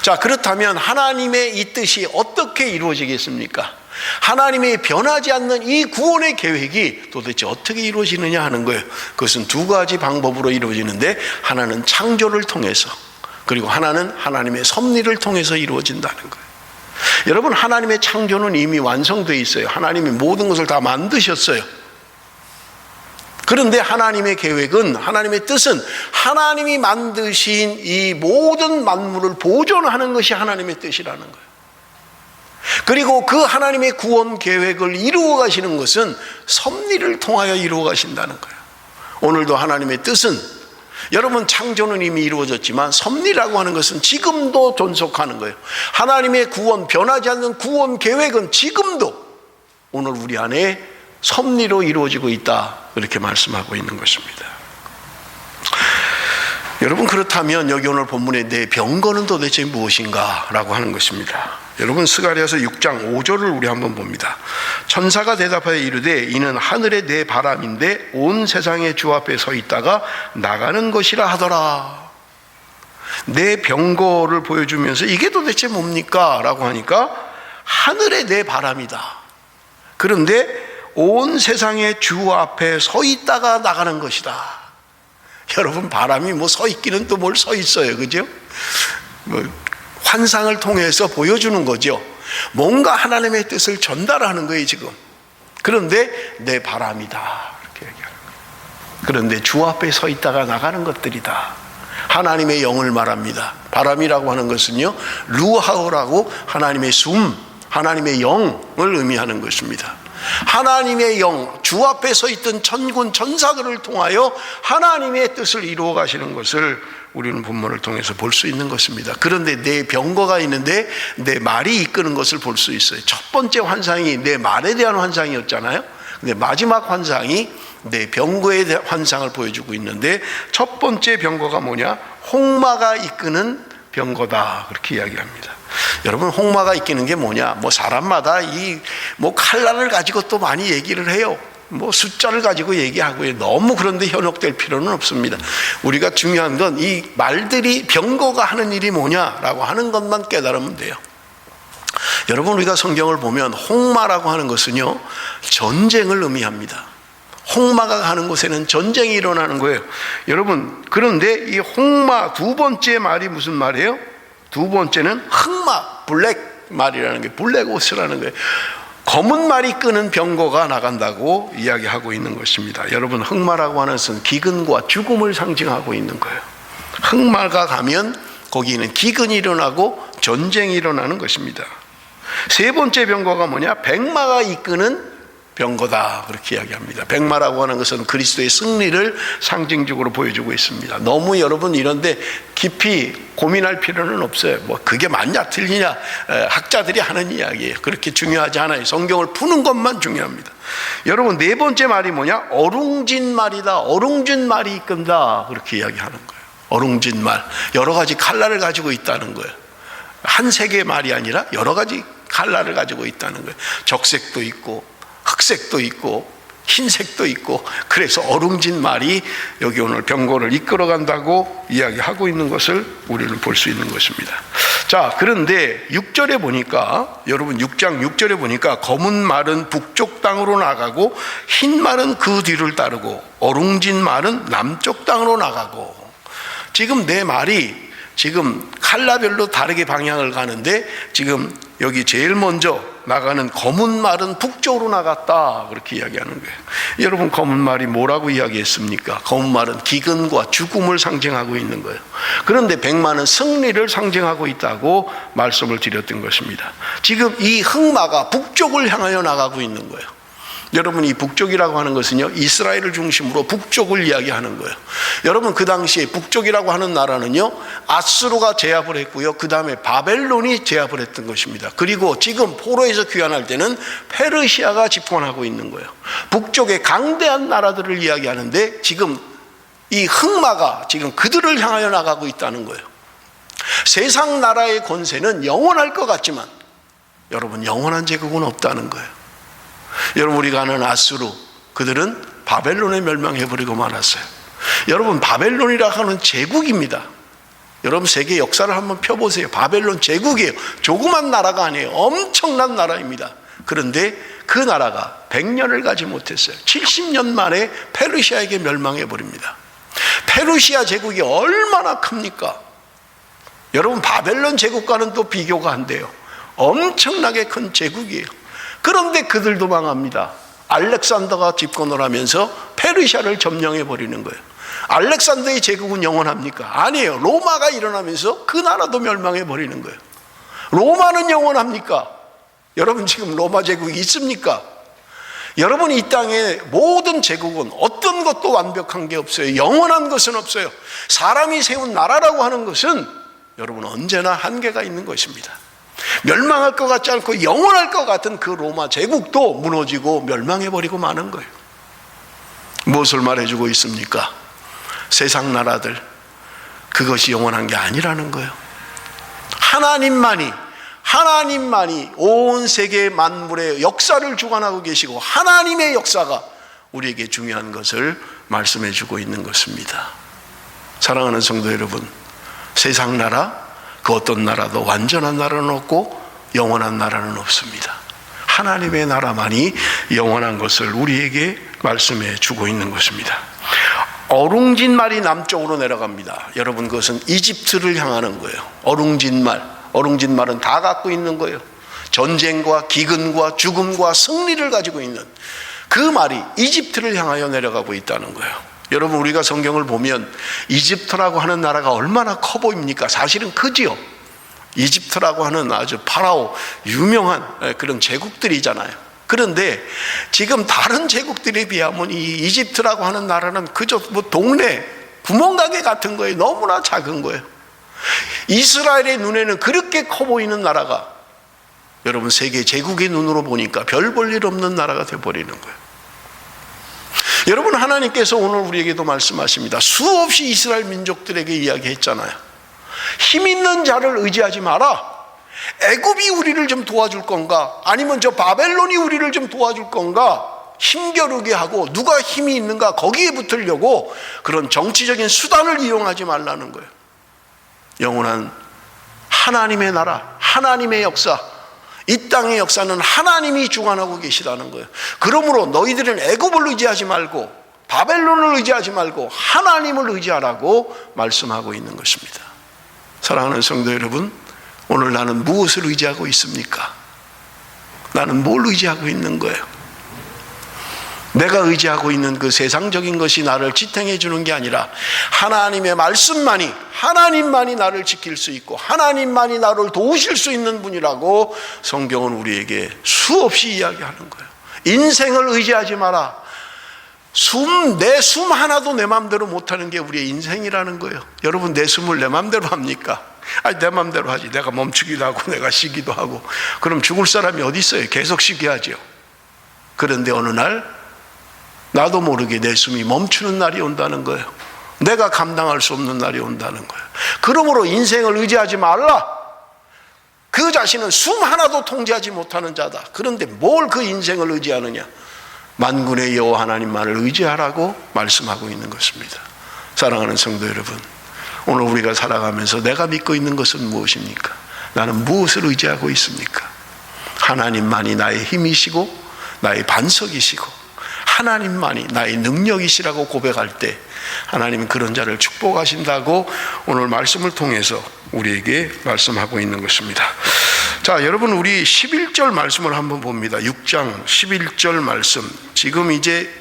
자, 그렇다면 하나님의 이 뜻이 어떻게 이루어지겠습니까? 하나님의 변하지 않는 이 구원의 계획이 도대체 어떻게 이루어지느냐 하는 거예요. 그것은 두 가지 방법으로 이루어지는데, 하나는 창조를 통해서, 그리고 하나는 하나님의 섭리를 통해서 이루어진다는 거예요. 여러분, 하나님의 창조는 이미 완성되어 있어요. 하나님이 모든 것을 다 만드셨어요. 그런데 하나님의 계획은, 하나님의 뜻은 하나님이 만드신 이 모든 만물을 보존하는 것이 하나님의 뜻이라는 거예요. 그리고 그 하나님의 구원 계획을 이루어 가시는 것은 섭리를 통하여 이루어 가신다는 거예요. 오늘도 하나님의 뜻은, 여러분, 창조는 이미 이루어졌지만 섭리라고 하는 것은 지금도 존속하는 거예요. 하나님의 구원, 변하지 않는 구원 계획은 지금도 오늘 우리 안에 섭리로 이루어지고 있다, 이렇게 말씀하고 있는 것입니다. 여러분, 그렇다면 여기 오늘 본문의 내 병거는 도대체 무엇인가 라고 하는 것입니다. 여러분, 스가랴서 6장 5절을 우리 한번 봅니다. 천사가 대답하여 이르되 이는 하늘의 내 바람인데 온 세상의 주 앞에 서 있다가 나가는 것이라 하더라. 내 병거를 보여주면서 이게 도대체 뭡니까? 라고 하니까 하늘의 내 바람이다. 그런데 온 세상의 주 앞에 서 있다가 나가는 것이다. 여러분, 바람이 뭐 서 있기는 또 뭘 서 있어요, 그죠? 환상을 통해서 보여주는 거죠. 뭔가 하나님의 뜻을 전달하는 거예요, 지금. 그런데 내 바람이다, 이렇게 얘기하는 거예요. 그런데 주 앞에 서 있다가 나가는 것들이다. 하나님의 영을 말합니다. 바람이라고 하는 것은요, 루하오라고 하나님의 숨, 하나님의 영을 의미하는 것입니다. 하나님의 영, 주 앞에 서 있던 천군 천사들을 통하여 하나님의 뜻을 이루어 가시는 것을 우리는 본문을 통해서 볼 수 있는 것입니다. 그런데 내 병거가 있는데 내 말이 이끄는 것을 볼 수 있어요. 첫 번째 환상이 내 말에 대한 환상이었잖아요. 근데 마지막 환상이 내 병거에 대한 환상을 보여주고 있는데, 첫 번째 병거가 뭐냐? 홍마가 이끄는 병거다, 그렇게 이야기합니다. 여러분, 홍마가 이끄는 게 뭐냐? 뭐 사람마다 이 뭐 칼날을 가지고 또 많이 얘기를 해요. 뭐 숫자를 가지고 얘기하고요. 너무 그런데 현혹될 필요는 없습니다. 우리가 중요한 건 이 말들이, 병거가 하는 일이 뭐냐라고 하는 것만 깨달으면 돼요. 여러분, 우리가 성경을 보면 홍마라고 하는 것은요, 전쟁을 의미합니다. 홍마가 가는 곳에는 전쟁이 일어나는 거예요. 여러분, 그런데 이 홍마 두 번째 말이 무슨 말이에요? 두 번째는 흑마, 블랙 말이라는 게, 블랙호스라는 거예요. 검은 말이 끄는 병거가 나간다고 이야기하고 있는 것입니다. 여러분, 흑마라고 하는 것은 기근과 죽음을 상징하고 있는 거예요. 흑마가 가면 거기는 기근이 일어나고 전쟁이 일어나는 것입니다. 세 번째 병거가 뭐냐? 백마가 이끄는 병거다 그렇게 이야기합니다. 백마라고 하는 것은 그리스도의 승리를 상징적으로 보여주고 있습니다. 너무 여러분 이런데 깊이 고민할 필요는 없어요. 뭐 그게 맞냐 틀리냐 학자들이 하는 이야기예요. 그렇게 중요하지 않아요. 성경을 푸는 것만 중요합니다. 여러분 네 번째 말이 뭐냐? 어룽진 말이다. 어룽진 말이 이끈다 그렇게 이야기하는 거예요. 어룽진 말, 여러 가지 칼날을 가지고 있다는 거예요. 한 색의 말이 아니라 여러 가지 칼날을 가지고 있다는 거예요. 적색도 있고 흑색도 있고 흰색도 있고, 그래서 어룽진 말이 여기 오늘 병거를 이끌어간다고 이야기하고 있는 것을 우리는 볼 수 있는 것입니다. 자, 그런데 6절에 보니까, 여러분 6장 6절에 보니까 검은 말은 북쪽 땅으로 나가고 흰 말은 그 뒤를 따르고 어룽진 말은 남쪽 땅으로 나가고, 지금 내 말이 지금 칼라별로 다르게 방향을 가는데 지금 여기 제일 먼저 나가는 검은 말은 북쪽으로 나갔다 그렇게 이야기하는 거예요. 여러분 검은 말이 뭐라고 이야기했습니까? 검은 말은 기근과 죽음을 상징하고 있는 거예요. 그런데 백마는 승리를 상징하고 있다고 말씀을 드렸던 것입니다. 지금 이 흑마가 북쪽을 향하여 나가고 있는 거예요. 여러분 이 북쪽이라고 하는 것은요, 이스라엘을 중심으로 북쪽을 이야기하는 거예요. 여러분 그 당시에 북쪽이라고 하는 나라는요, 아수르가 제압을 했고요, 그 다음에 바벨론이 제압을 했던 것입니다. 그리고 지금 포로에서 귀환할 때는 페르시아가 집권하고 있는 거예요. 북쪽의 강대한 나라들을 이야기하는데 지금 이 흑마가 지금 그들을 향하여 나가고 있다는 거예요. 세상 나라의 권세는 영원할 것 같지만 여러분 영원한 제국은 없다는 거예요. 여러분 우리가 아는 아수르, 그들은 바벨론에 멸망해버리고 말았어요. 여러분 바벨론이라고 하는 제국입니다. 여러분 세계 역사를 한번 펴보세요. 바벨론 제국이에요. 조그만 나라가 아니에요. 엄청난 나라입니다. 그런데 그 나라가 100년을 가지 못했어요. 70년 만에 페르시아에게 멸망해버립니다. 페르시아 제국이 얼마나 큽니까? 여러분 바벨론 제국과는 또 비교가 안 돼요. 엄청나게 큰 제국이에요. 그런데 그들도 망합니다. 알렉산더가 집권을 하면서 페르시아를 점령해 버리는 거예요. 알렉산더의 제국은 영원합니까? 아니에요. 로마가 일어나면서 그 나라도 멸망해 버리는 거예요. 로마는 영원합니까? 여러분 지금 로마 제국이 있습니까? 여러분 이 땅의 모든 제국은 어떤 것도 완벽한 게 없어요. 영원한 것은 없어요. 사람이 세운 나라라고 하는 것은 여러분 언제나 한계가 있는 것입니다. 멸망할 것 같지 않고 영원할 것 같은 그 로마 제국도 무너지고 멸망해버리고 마는 거예요. 무엇을 말해주고 있습니까? 세상 나라들, 그것이 영원한 게 아니라는 거예요. 하나님만이 온 세계 만물의 역사를 주관하고 계시고 하나님의 역사가 우리에게 중요한 것을 말씀해 주고 있는 것입니다. 사랑하는 성도 여러분, 세상 나라, 그 어떤 나라도 완전한 나라는 없고 영원한 나라는 없습니다. 하나님의 나라만이 영원한 것을 우리에게 말씀해 주고 있는 것입니다. 어룽진 말이 남쪽으로 내려갑니다. 여러분 그것은 이집트를 향하는 거예요. 어룽진 말은 다 갖고 있는 거예요. 전쟁과 기근과 죽음과 승리를 가지고 있는 그 말이 이집트를 향하여 내려가고 있다는 거예요. 여러분 우리가 성경을 보면 이집트라고 하는 나라가 얼마나 커 보입니까? 사실은 크지요. 이집트라고 하는 아주 파라오 유명한 그런 제국들이잖아요. 그런데 지금 다른 제국들에 비하면 이 이집트라고 하는 나라는 그저 뭐 동네 구멍가게 같은 거예요. 너무나 작은 거예요. 이스라엘의 눈에는 그렇게 커 보이는 나라가 여러분 세계 제국의 눈으로 보니까 별 볼 일 없는 나라가 되어버리는 거예요. 여러분 하나님께서 오늘 우리에게도 말씀하십니다. 수없이 이스라엘 민족들에게 이야기했잖아요. 힘 있는 자를 의지하지 마라. 애굽이 우리를 좀 도와줄 건가? 아니면 저 바벨론이 우리를 좀 도와줄 건가? 힘겨루게 하고 누가 힘이 있는가 거기에 붙으려고 그런 정치적인 수단을 이용하지 말라는 거예요. 영원한 하나님의 나라, 하나님의 역사, 이 땅의 역사는 하나님이 주관하고 계시다는 거예요. 그러므로 너희들은 애굽을 의지하지 말고 바벨론을 의지하지 말고 하나님을 의지하라고 말씀하고 있는 것입니다. 사랑하는 성도 여러분, 오늘 나는 무엇을 의지하고 있습니까? 나는 뭘 의지하고 있는 거예요? 내가 의지하고 있는 그 세상적인 것이 나를 지탱해 주는 게 아니라 하나님의 말씀만이, 하나님만이 나를 지킬 수 있고 하나님만이 나를 도우실 수 있는 분이라고 성경은 우리에게 수없이 이야기하는 거예요. 인생을 의지하지 마라. 내 숨 하나도 내 맘대로 못하는 게 우리의 인생이라는 거예요. 여러분, 내 숨을 내 맘대로 합니까? 아니, 내 맘대로 하지. 내가 멈추기도 하고 내가 쉬기도 하고. 그럼 죽을 사람이 어디 있어요? 계속 쉬게 하죠. 그런데 어느 날 나도 모르게 내 숨이 멈추는 날이 온다는 거예요. 내가 감당할 수 없는 날이 온다는 거예요. 그러므로 인생을 의지하지 말라. 그 자신은 숨 하나도 통제하지 못하는 자다. 그런데 뭘 그 인생을 의지하느냐? 만군의 여호와 하나님만을 의지하라고 말씀하고 있는 것입니다. 사랑하는 성도 여러분, 오늘 우리가 살아가면서 내가 믿고 있는 것은 무엇입니까? 나는 무엇을 의지하고 있습니까? 하나님만이 나의 힘이시고 나의 반석이시고 하나님만이 나의 능력이시라고 고백할 때 하나님은 그런 자를 축복하신다고 오늘 말씀을 통해서 우리에게 말씀하고 있는 것입니다. 자, 여러분, 우리 11절 말씀을 한번 봅니다. 6장 11절 말씀. 지금 이제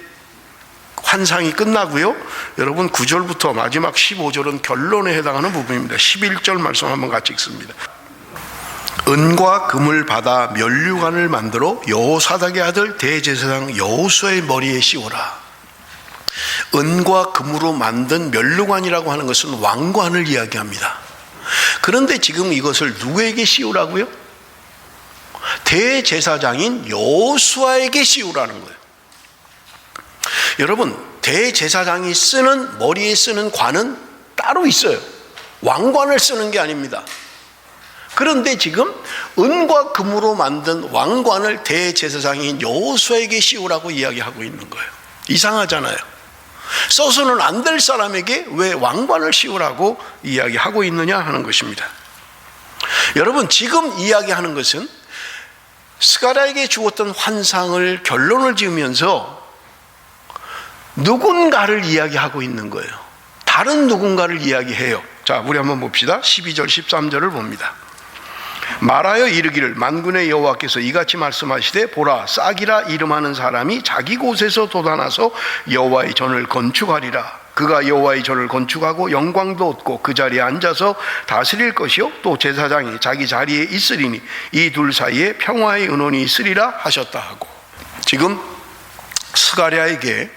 환상이 끝나고요. 여러분, 9절부터 마지막 15절은 결론에 해당하는 부분입니다. 11절 말씀 한번 같이 읽습니다. 은과 금을 받아 면류관을 만들어 여호사닥의 아들 대제사장 여호수아의 머리에 씌우라. 은과 금으로 만든 면류관이라고 하는 것은 왕관을 이야기합니다. 그런데 지금 이것을 누구에게 씌우라고요? 대제사장인 여호수아에게 씌우라는 거예요. 여러분, 대제사장이 쓰는, 머리에 쓰는 관은 따로 있어요. 왕관을 쓰는 게 아닙니다. 그런데 지금 은과 금으로 만든 왕관을 대제사장인 여호수아에게 씌우라고 이야기하고 있는 거예요. 이상하잖아요. 써서는 안 될 사람에게 왜 왕관을 씌우라고 이야기하고 있느냐 하는 것입니다. 여러분, 지금 이야기하는 것은 스가랴에게 주었던 환상을 결론을 지으면서 누군가를 이야기하고 있는 거예요. 다른 누군가를 이야기해요. 자, 우리 한번 봅시다. 12절 13절을 봅니다. 말하여 이르기를 만군의 여호와께서 이같이 말씀하시되 보라, 싹이라 이름하는 사람이 자기 곳에서 돋아나서 여호와의 전을 건축하리라. 그가 여호와의 전을 건축하고 영광도 얻고 그 자리에 앉아서 다스릴 것이요 또 제사장이 자기 자리에 있으리니 이 둘 사이에 평화의 은원이 있으리라 하셨다 하고, 지금 스가랴에게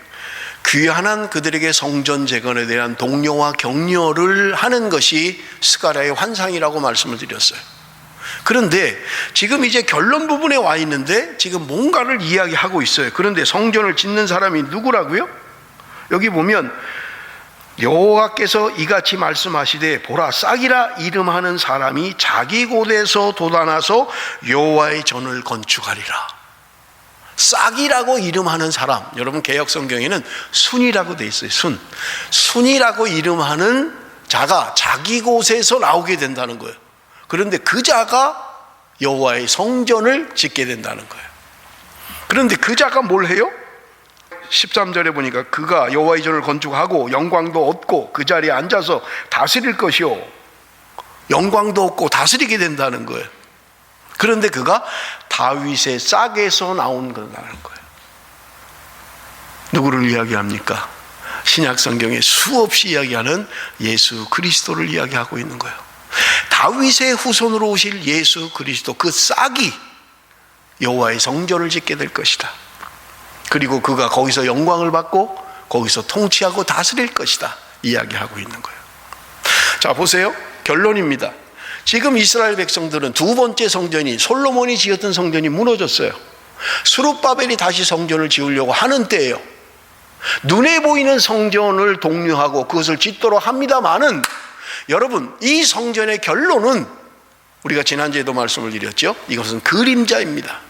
귀환한 그들에게 성전 재건에 대한 독려와 격려를 하는 것이 스가랴의 환상이라고 말씀을 드렸어요. 그런데 지금 이제 결론 부분에 와 있는데 지금 뭔가를 이야기하고 있어요. 그런데 성전을 짓는 사람이 누구라고요? 여기 보면 여호와께서 이같이 말씀하시되 보라, 싹이라 이름하는 사람이 자기 곳에서 돋아나서 여호와의 전을 건축하리라. 싹이라고 이름하는 사람, 여러분 개역 성경에는 순이라고 돼 있어요. 순이라고 이름하는 자가 자기 곳에서 나오게 된다는 거예요. 그런데 그 자가 여호와의 성전을 짓게 된다는 거예요. 그런데 그 자가 뭘 해요? 13절에 보니까 그가 여호와의 전을 건축하고 영광도 얻고 그 자리에 앉아서 다스릴 것이요, 영광도 얻고 다스리게 된다는 거예요. 그런데 그가 다윗의 싹에서 나온 거라는 거예요. 누구를 이야기합니까? 신약 성경에 수없이 이야기하는 예수 그리스도를 이야기하고 있는 거예요. 다윗의 후손으로 오실 예수 그리스도, 그 싹이 여호와의 성전을 짓게 될 것이다. 그리고 그가 거기서 영광을 받고 거기서 통치하고 다스릴 것이다 이야기하고 있는 거예요. 자, 보세요. 결론입니다. 지금 이스라엘 백성들은 두 번째 성전이, 솔로몬이 지었던 성전이 무너졌어요. 스룹바벨이 다시 성전을 지으려고 하는 때예요. 눈에 보이는 성전을 독려하고 그것을 짓도록 합니다마는, 여러분, 이 성전의 결론은 우리가 지난주에도 말씀을 드렸죠. 이것은 그림자입니다.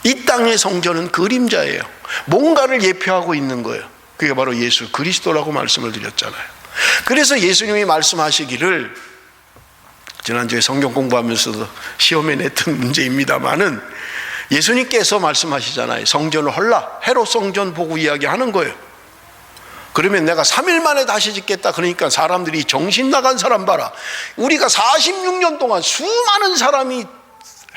이 땅의 성전은 그림자예요. 뭔가를 예표하고 있는 거예요. 그게 바로 예수 그리스도라고 말씀을 드렸잖아요. 그래서 예수님이 말씀하시기를, 지난주에 성경 공부하면서도 시험에 냈던 문제입니다마는, 예수님께서 말씀하시잖아요. 성전을 헐라. 헤롯 성전 보고 이야기하는 거예요. 그러면 내가 3일 만에 다시 짓겠다. 그러니까 사람들이 정신 나간 사람 봐라. 우리가 46년 동안 수많은 사람이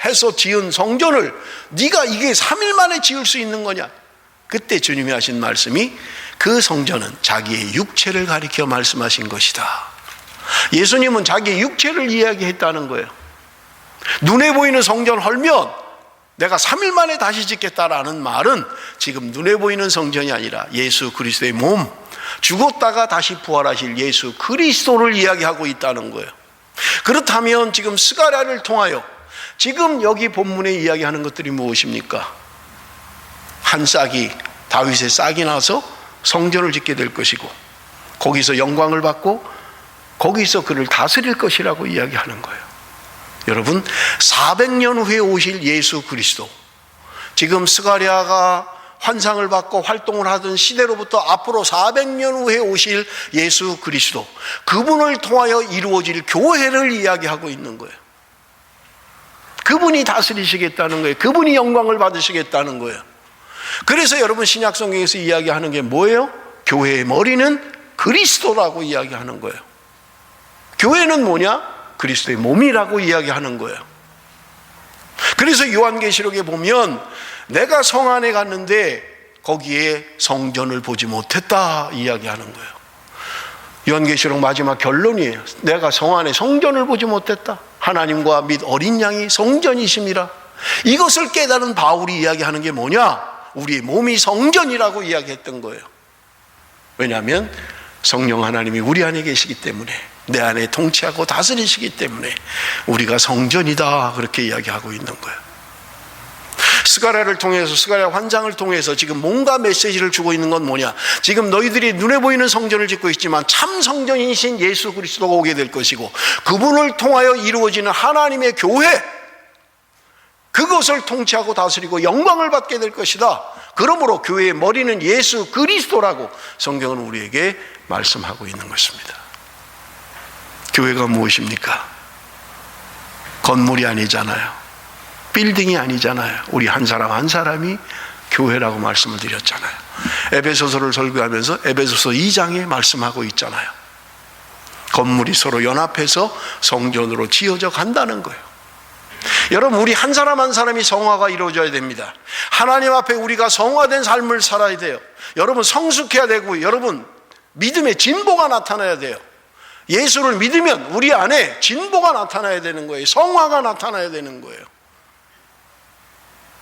해서 지은 성전을 네가 이게 3일 만에 지을 수 있는 거냐? 그때 주님이 하신 말씀이, 그 성전은 자기의 육체를 가리켜 말씀하신 것이다. 예수님은 자기의 육체를 이야기했다는 거예요. 눈에 보이는 성전 헐면 내가 3일 만에 다시 짓겠다라는 말은 지금 눈에 보이는 성전이 아니라 예수 그리스도의 몸, 죽었다가 다시 부활하실 예수 그리스도를 이야기하고 있다는 거예요. 그렇다면 지금 스가랴를 통하여 지금 여기 본문에 이야기하는 것들이 무엇입니까? 한 싹이, 다윗의 싹이 나서 성전을 짓게 될 것이고 거기서 영광을 받고 거기서 그를 다스릴 것이라고 이야기하는 거예요. 여러분, 400년 후에 오실 예수 그리스도, 지금 스가랴가 환상을 받고 활동을 하던 시대로부터 앞으로 400년 후에 오실 예수 그리스도, 그분을 통하여 이루어질 교회를 이야기하고 있는 거예요. 그분이 다스리시겠다는 거예요. 그분이 영광을 받으시겠다는 거예요. 그래서 여러분, 신약 성경에서 이야기하는 게 뭐예요? 교회의 머리는 그리스도라고 이야기하는 거예요. 교회는 뭐냐? 그리스도의 몸이라고 이야기하는 거예요. 그래서 요한계시록에 보면 내가 성 안에 갔는데 거기에 성전을 보지 못했다 이야기하는 거예요. 요한계시록 마지막 결론이에요. 내가 성 안에 성전을 보지 못했다. 하나님과 및 어린 양이 성전이심이라. 이것을 깨달은 바울이 이야기하는 게 뭐냐? 우리의 몸이 성전이라고 이야기했던 거예요. 왜냐하면 성령 하나님이 우리 안에 계시기 때문에, 내 안에 통치하고 다스리시기 때문에 우리가 성전이다, 그렇게 이야기하고 있는 거예요. 스가랴를 통해서, 스가랴 환상을 통해서 지금 뭔가 메시지를 주고 있는 건 뭐냐? 지금 너희들이 눈에 보이는 성전을 짓고 있지만 참 성전이신 예수 그리스도가 오게 될 것이고, 그분을 통하여 이루어지는 하나님의 교회, 그것을 통치하고 다스리고 영광을 받게 될 것이다. 그러므로 교회의 머리는 예수 그리스도라고 성경은 우리에게 말씀하고 있는 것입니다. 교회가 무엇입니까? 건물이 아니잖아요. 빌딩이 아니잖아요. 우리 한 사람 한 사람이 교회라고 말씀을 드렸잖아요. 에베소서를 설교하면서 에베소서 2장에 말씀하고 있잖아요. 건물이 서로 연합해서 성전으로 지어져 간다는 거예요. 여러분, 우리 한 사람 한 사람이 성화가 이루어져야 됩니다. 하나님 앞에 우리가 성화된 삶을 살아야 돼요. 여러분, 성숙해야 되고, 여러분, 믿음의 진보가 나타나야 돼요. 예수를 믿으면 우리 안에 진보가 나타나야 되는 거예요. 성화가 나타나야 되는 거예요.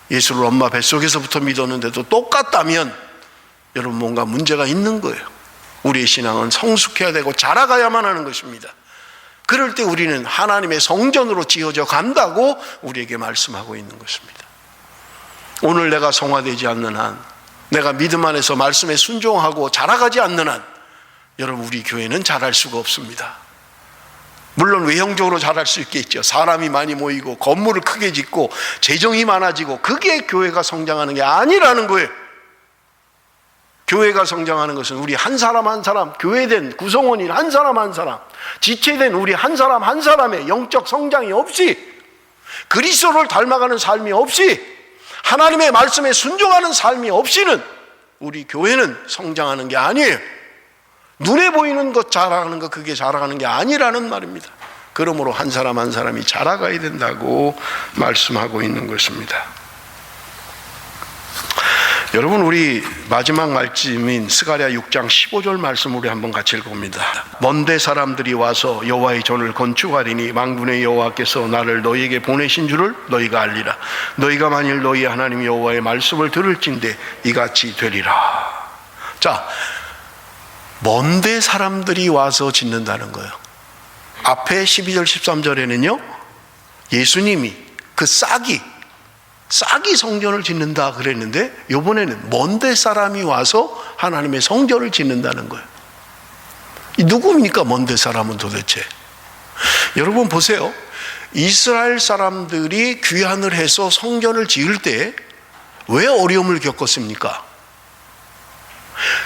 예수를 엄마 뱃속에서부터 믿었는데도 똑같다면 여러분, 뭔가 문제가 있는 거예요. 우리의 신앙은 성숙해야 되고 자라가야만 하는 것입니다. 그럴 때 우리는 하나님의 성전으로 지어져 간다고 우리에게 말씀하고 있는 것입니다. 오늘 내가 성화되지 않는 한, 내가 믿음 안에서 말씀에 순종하고 자라가지 않는 한, 여러분, 우리 교회는 자랄 수가 없습니다. 물론 외형적으로 자랄 수 있겠죠. 사람이 많이 모이고 건물을 크게 짓고 재정이 많아지고, 그게 교회가 성장하는 게 아니라는 거예요. 교회가 성장하는 것은 우리 한 사람 한 사람, 교회된 구성원인 한 사람 한 사람, 지체된 우리 한 사람 한 사람의 영적 성장이 없이, 그리스도를 닮아가는 삶이 없이, 하나님의 말씀에 순종하는 삶이 없이는 우리 교회는 성장하는 게 아니에요. 눈에 보이는 것 자라가는 것, 그게 자라가는 게 아니라는 말입니다. 그러므로 한 사람 한 사람이 자라가야 된다고 말씀하고 있는 것입니다. 여러분, 우리 마지막 말씀인 스가랴 6장 15절 말씀을 우리 한번 같이 읽어봅니다. 먼데 사람들이 와서 여호와의 전을 건축하리니 만군의 여호와께서 나를 너희에게 보내신 줄을 너희가 알리라. 너희가 만일 너희 하나님 여호와의 말씀을 들을진대 이같이 되리라. 자, 먼데 사람들이 와서 짓는다는 거예요. 앞에 12절 13절에는요, 예수님이 그 싹이 성전을 짓는다 그랬는데, 이번에는 먼데 사람이 와서 하나님의 성전을 짓는다는 거예요. 이 누구입니까? 먼데 사람은 도대체? 여러분 보세요. 이스라엘 사람들이 귀환을 해서 성전을 지을 때 왜 어려움을 겪었습니까?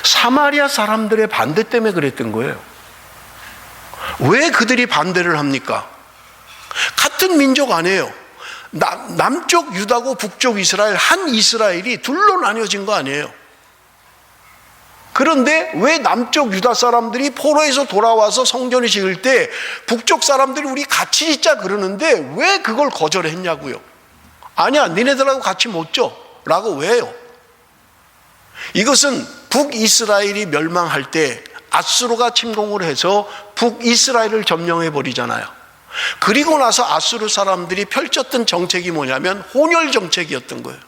사마리아 사람들의 반대 때문에 그랬던 거예요. 왜 그들이 반대를 합니까? 같은 민족 아니에요. 남쪽 유다고 북쪽 이스라엘, 한 이스라엘이 둘로 나뉘어진 거 아니에요. 그런데 왜 남쪽 유다 사람들이 포로에서 돌아와서 성전을 지을 때 북쪽 사람들이 우리 같이 짓자 그러는데 왜 그걸 거절했냐고요? 아니야, 니네들하고 같이 못 져 라고. 왜요? 이것은 북이스라엘이 멸망할 때 아수르가 침공을 해서 북이스라엘을 점령해 버리잖아요. 그리고 나서 아수르 사람들이 펼쳤던 정책이 뭐냐면 혼혈 정책이었던 거예요.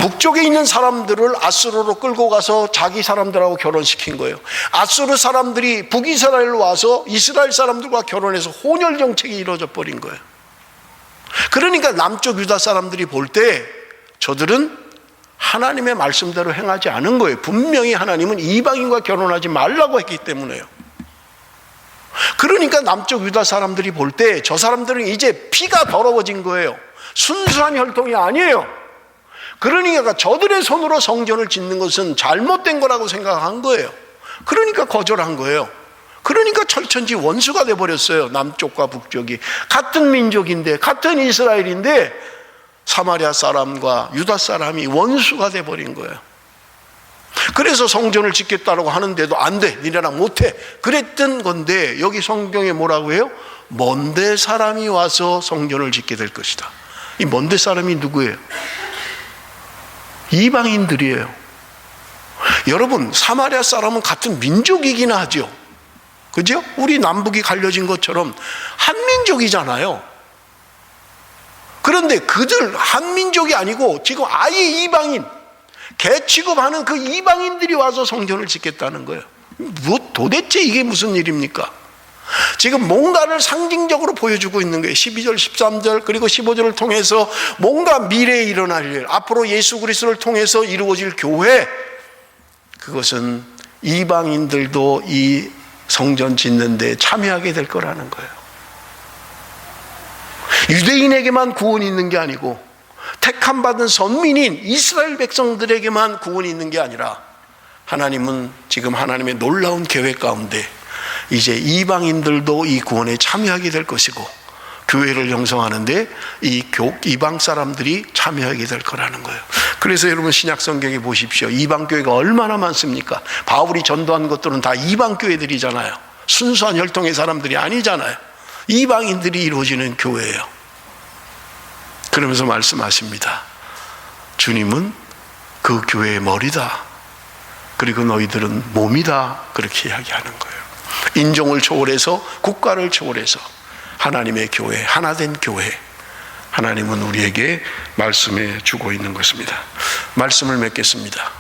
북쪽에 있는 사람들을 아수르로 끌고 가서 자기 사람들하고 결혼시킨 거예요. 아수르 사람들이 북이스라엘로 와서 이스라엘 사람들과 결혼해서 혼혈 정책이 이루어져 버린 거예요. 그러니까 남쪽 유다 사람들이 볼 때 저들은 하나님의 말씀대로 행하지 않은 거예요. 분명히 하나님은 이방인과 결혼하지 말라고 했기 때문에요. 그러니까 남쪽 유다 사람들이 볼 때 저 사람들은 이제 피가 더러워진 거예요. 순수한 혈통이 아니에요. 그러니까 저들의 손으로 성전을 짓는 것은 잘못된 거라고 생각한 거예요. 그러니까 거절한 거예요. 그러니까 철천지 원수가 돼버렸어요. 남쪽과 북쪽이 같은 민족인데, 같은 이스라엘인데 사마리아 사람과 유다 사람이 원수가 돼버린 거예요. 그래서 성전을 짓겠다고 하는데도 안 돼, 니네랑 못해, 그랬던 건데 여기 성경에 뭐라고 해요? 먼데 사람이 와서 성전을 짓게 될 것이다. 이 먼데 사람이 누구예요? 이방인들이에요. 여러분, 사마리아 사람은 같은 민족이긴 하죠. 그죠? 우리 남북이 갈려진 것처럼 한민족이잖아요. 그런데 그들 한민족이 아니고 지금 아예 이방인, 개 취급하는 그 이방인들이 와서 성전을 짓겠다는 거예요. 도대체 이게 무슨 일입니까? 지금 뭔가를 상징적으로 보여주고 있는 거예요. 12절, 13절 그리고 15절을 통해서 뭔가 미래에 일어날 일, 앞으로 예수 그리스도를 통해서 이루어질 교회, 그것은 이방인들도 이 성전 짓는 데 참여하게 될 거라는 거예요. 유대인에게만 구원이 있는 게 아니고 택함받은 선민인 이스라엘 백성들에게만 구원이 있는 게 아니라 하나님은 지금 하나님의 놀라운 계획 가운데 이제 이방인들도 이 구원에 참여하게 될 것이고 교회를 형성하는데 이 이방 사람들이 참여하게 될 거라는 거예요. 그래서 여러분 신약 성경에 보십시오. 이방 교회가 얼마나 많습니까? 바울이 전도한 것들은 다 이방 교회들이잖아요. 순수한 혈통의 사람들이 아니잖아요. 이방인들이 이루어지는 교회예요. 그러면서 말씀하십니다. 주님은 그 교회의 머리다. 그리고 너희들은 몸이다. 그렇게 이야기하는 거예요. 인종을 초월해서, 국가를 초월해서 하나님의 교회, 하나된 교회, 하나님은 우리에게 말씀해 주고 있는 것입니다. 말씀을 맺겠습니다.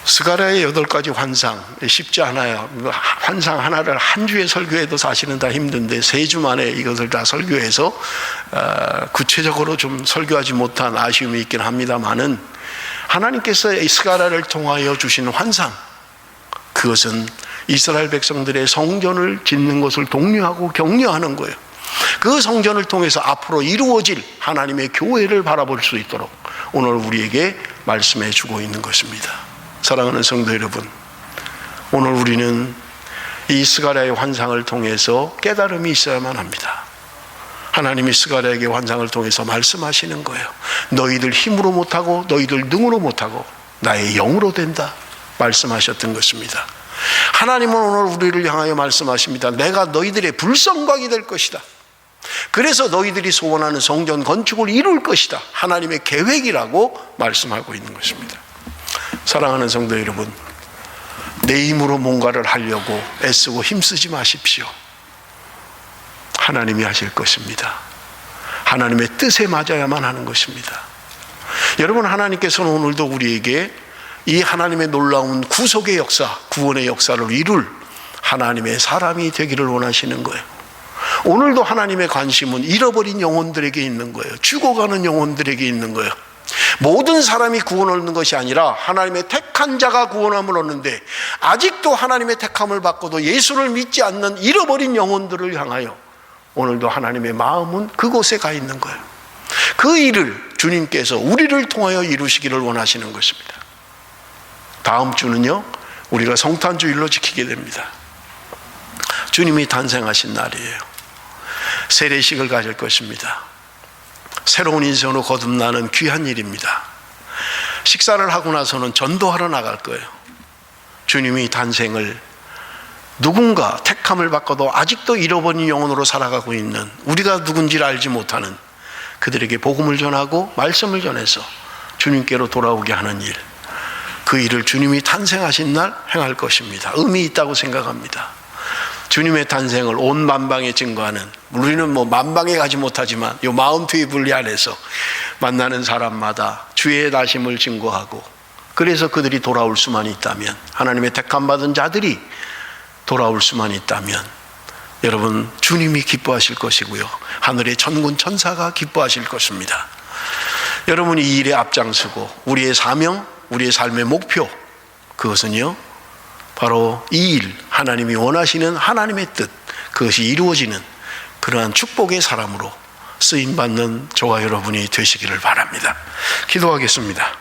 스가랴의 8가지 환상, 쉽지 않아요. 환상 하나를 한 주에 설교해도 사실은 다 힘든데 3주 만에 이것을 다 설교해서 구체적으로 좀 설교하지 못한 아쉬움이 있긴 합니다만은, 하나님께서 스가랴를 통하여 주신 환상, 그것은 이스라엘 백성들의 성전을 짓는 것을 독려하고 격려하는 거예요. 그 성전을 통해서 앞으로 이루어질 하나님의 교회를 바라볼 수 있도록 오늘 우리에게 말씀해 주고 있는 것입니다. 사랑하는 성도 여러분, 오늘 우리는 이 스가랴의 환상을 통해서 깨달음이 있어야만 합니다. 하나님이 스가랴에게 환상을 통해서 말씀하시는 거예요. 너희들 힘으로 못하고 너희들 능으로 못하고 나의 영으로 된다 말씀하셨던 것입니다. 하나님은 오늘 우리를 향하여 말씀하십니다. 내가 너희들의 불성곽이 될 것이다. 그래서 너희들이 소원하는 성전 건축을 이룰 것이다. 하나님의 계획이라고 말씀하고 있는 것입니다. 사랑하는 성도 여러분, 내 힘으로 뭔가를 하려고 애쓰고 힘쓰지 마십시오. 하나님이 하실 것입니다. 하나님의 뜻에 맞아야만 하는 것입니다. 여러분, 하나님께서는 오늘도 우리에게 이 하나님의 놀라운 구속의 역사, 구원의 역사를 이룰 하나님의 사람이 되기를 원하시는 거예요. 오늘도 하나님의 관심은 잃어버린 영혼들에게 있는 거예요. 죽어가는 영혼들에게 있는 거예요. 모든 사람이 구원을 얻는 것이 아니라 하나님의 택한 자가 구원함을 얻는데, 아직도 하나님의 택함을 받고도 예수를 믿지 않는 잃어버린 영혼들을 향하여 오늘도 하나님의 마음은 그곳에 가 있는 거예요. 그 일을 주님께서 우리를 통하여 이루시기를 원하시는 것입니다. 다음 주는요, 우리가 성탄주일로 지키게 됩니다. 주님이 탄생하신 날이에요. 세례식을 가질 것입니다. 새로운 인생으로 거듭나는 귀한 일입니다. 식사를 하고 나서는 전도하러 나갈 거예요. 주님이 탄생을 누군가 택함을 받고도 아직도 잃어버린 영혼으로 살아가고 있는, 우리가 누군지를 알지 못하는 그들에게 복음을 전하고 말씀을 전해서 주님께로 돌아오게 하는 일, 그 일을 주님이 탄생하신 날 행할 것입니다. 의미 있다고 생각합니다. 주님의 탄생을 온 만방에 증거하는, 우리는 뭐 만방에 가지 못하지만 요 마운트 이블리 안에서 만나는 사람마다 주의 다심을 증거하고, 그래서 그들이 돌아올 수만 있다면, 하나님의 택함받은 자들이 돌아올 수만 있다면 여러분 주님이 기뻐하실 것이고요, 하늘의 천군 천사가 기뻐하실 것입니다. 여러분이 이 일에 앞장서고 우리의 사명, 우리의 삶의 목표, 그것은요 바로 이 일, 하나님이 원하시는 하나님의 뜻, 그것이 이루어지는 그러한 축복의 사람으로 쓰임받는 저와 여러분이 되시기를 바랍니다. 기도하겠습니다.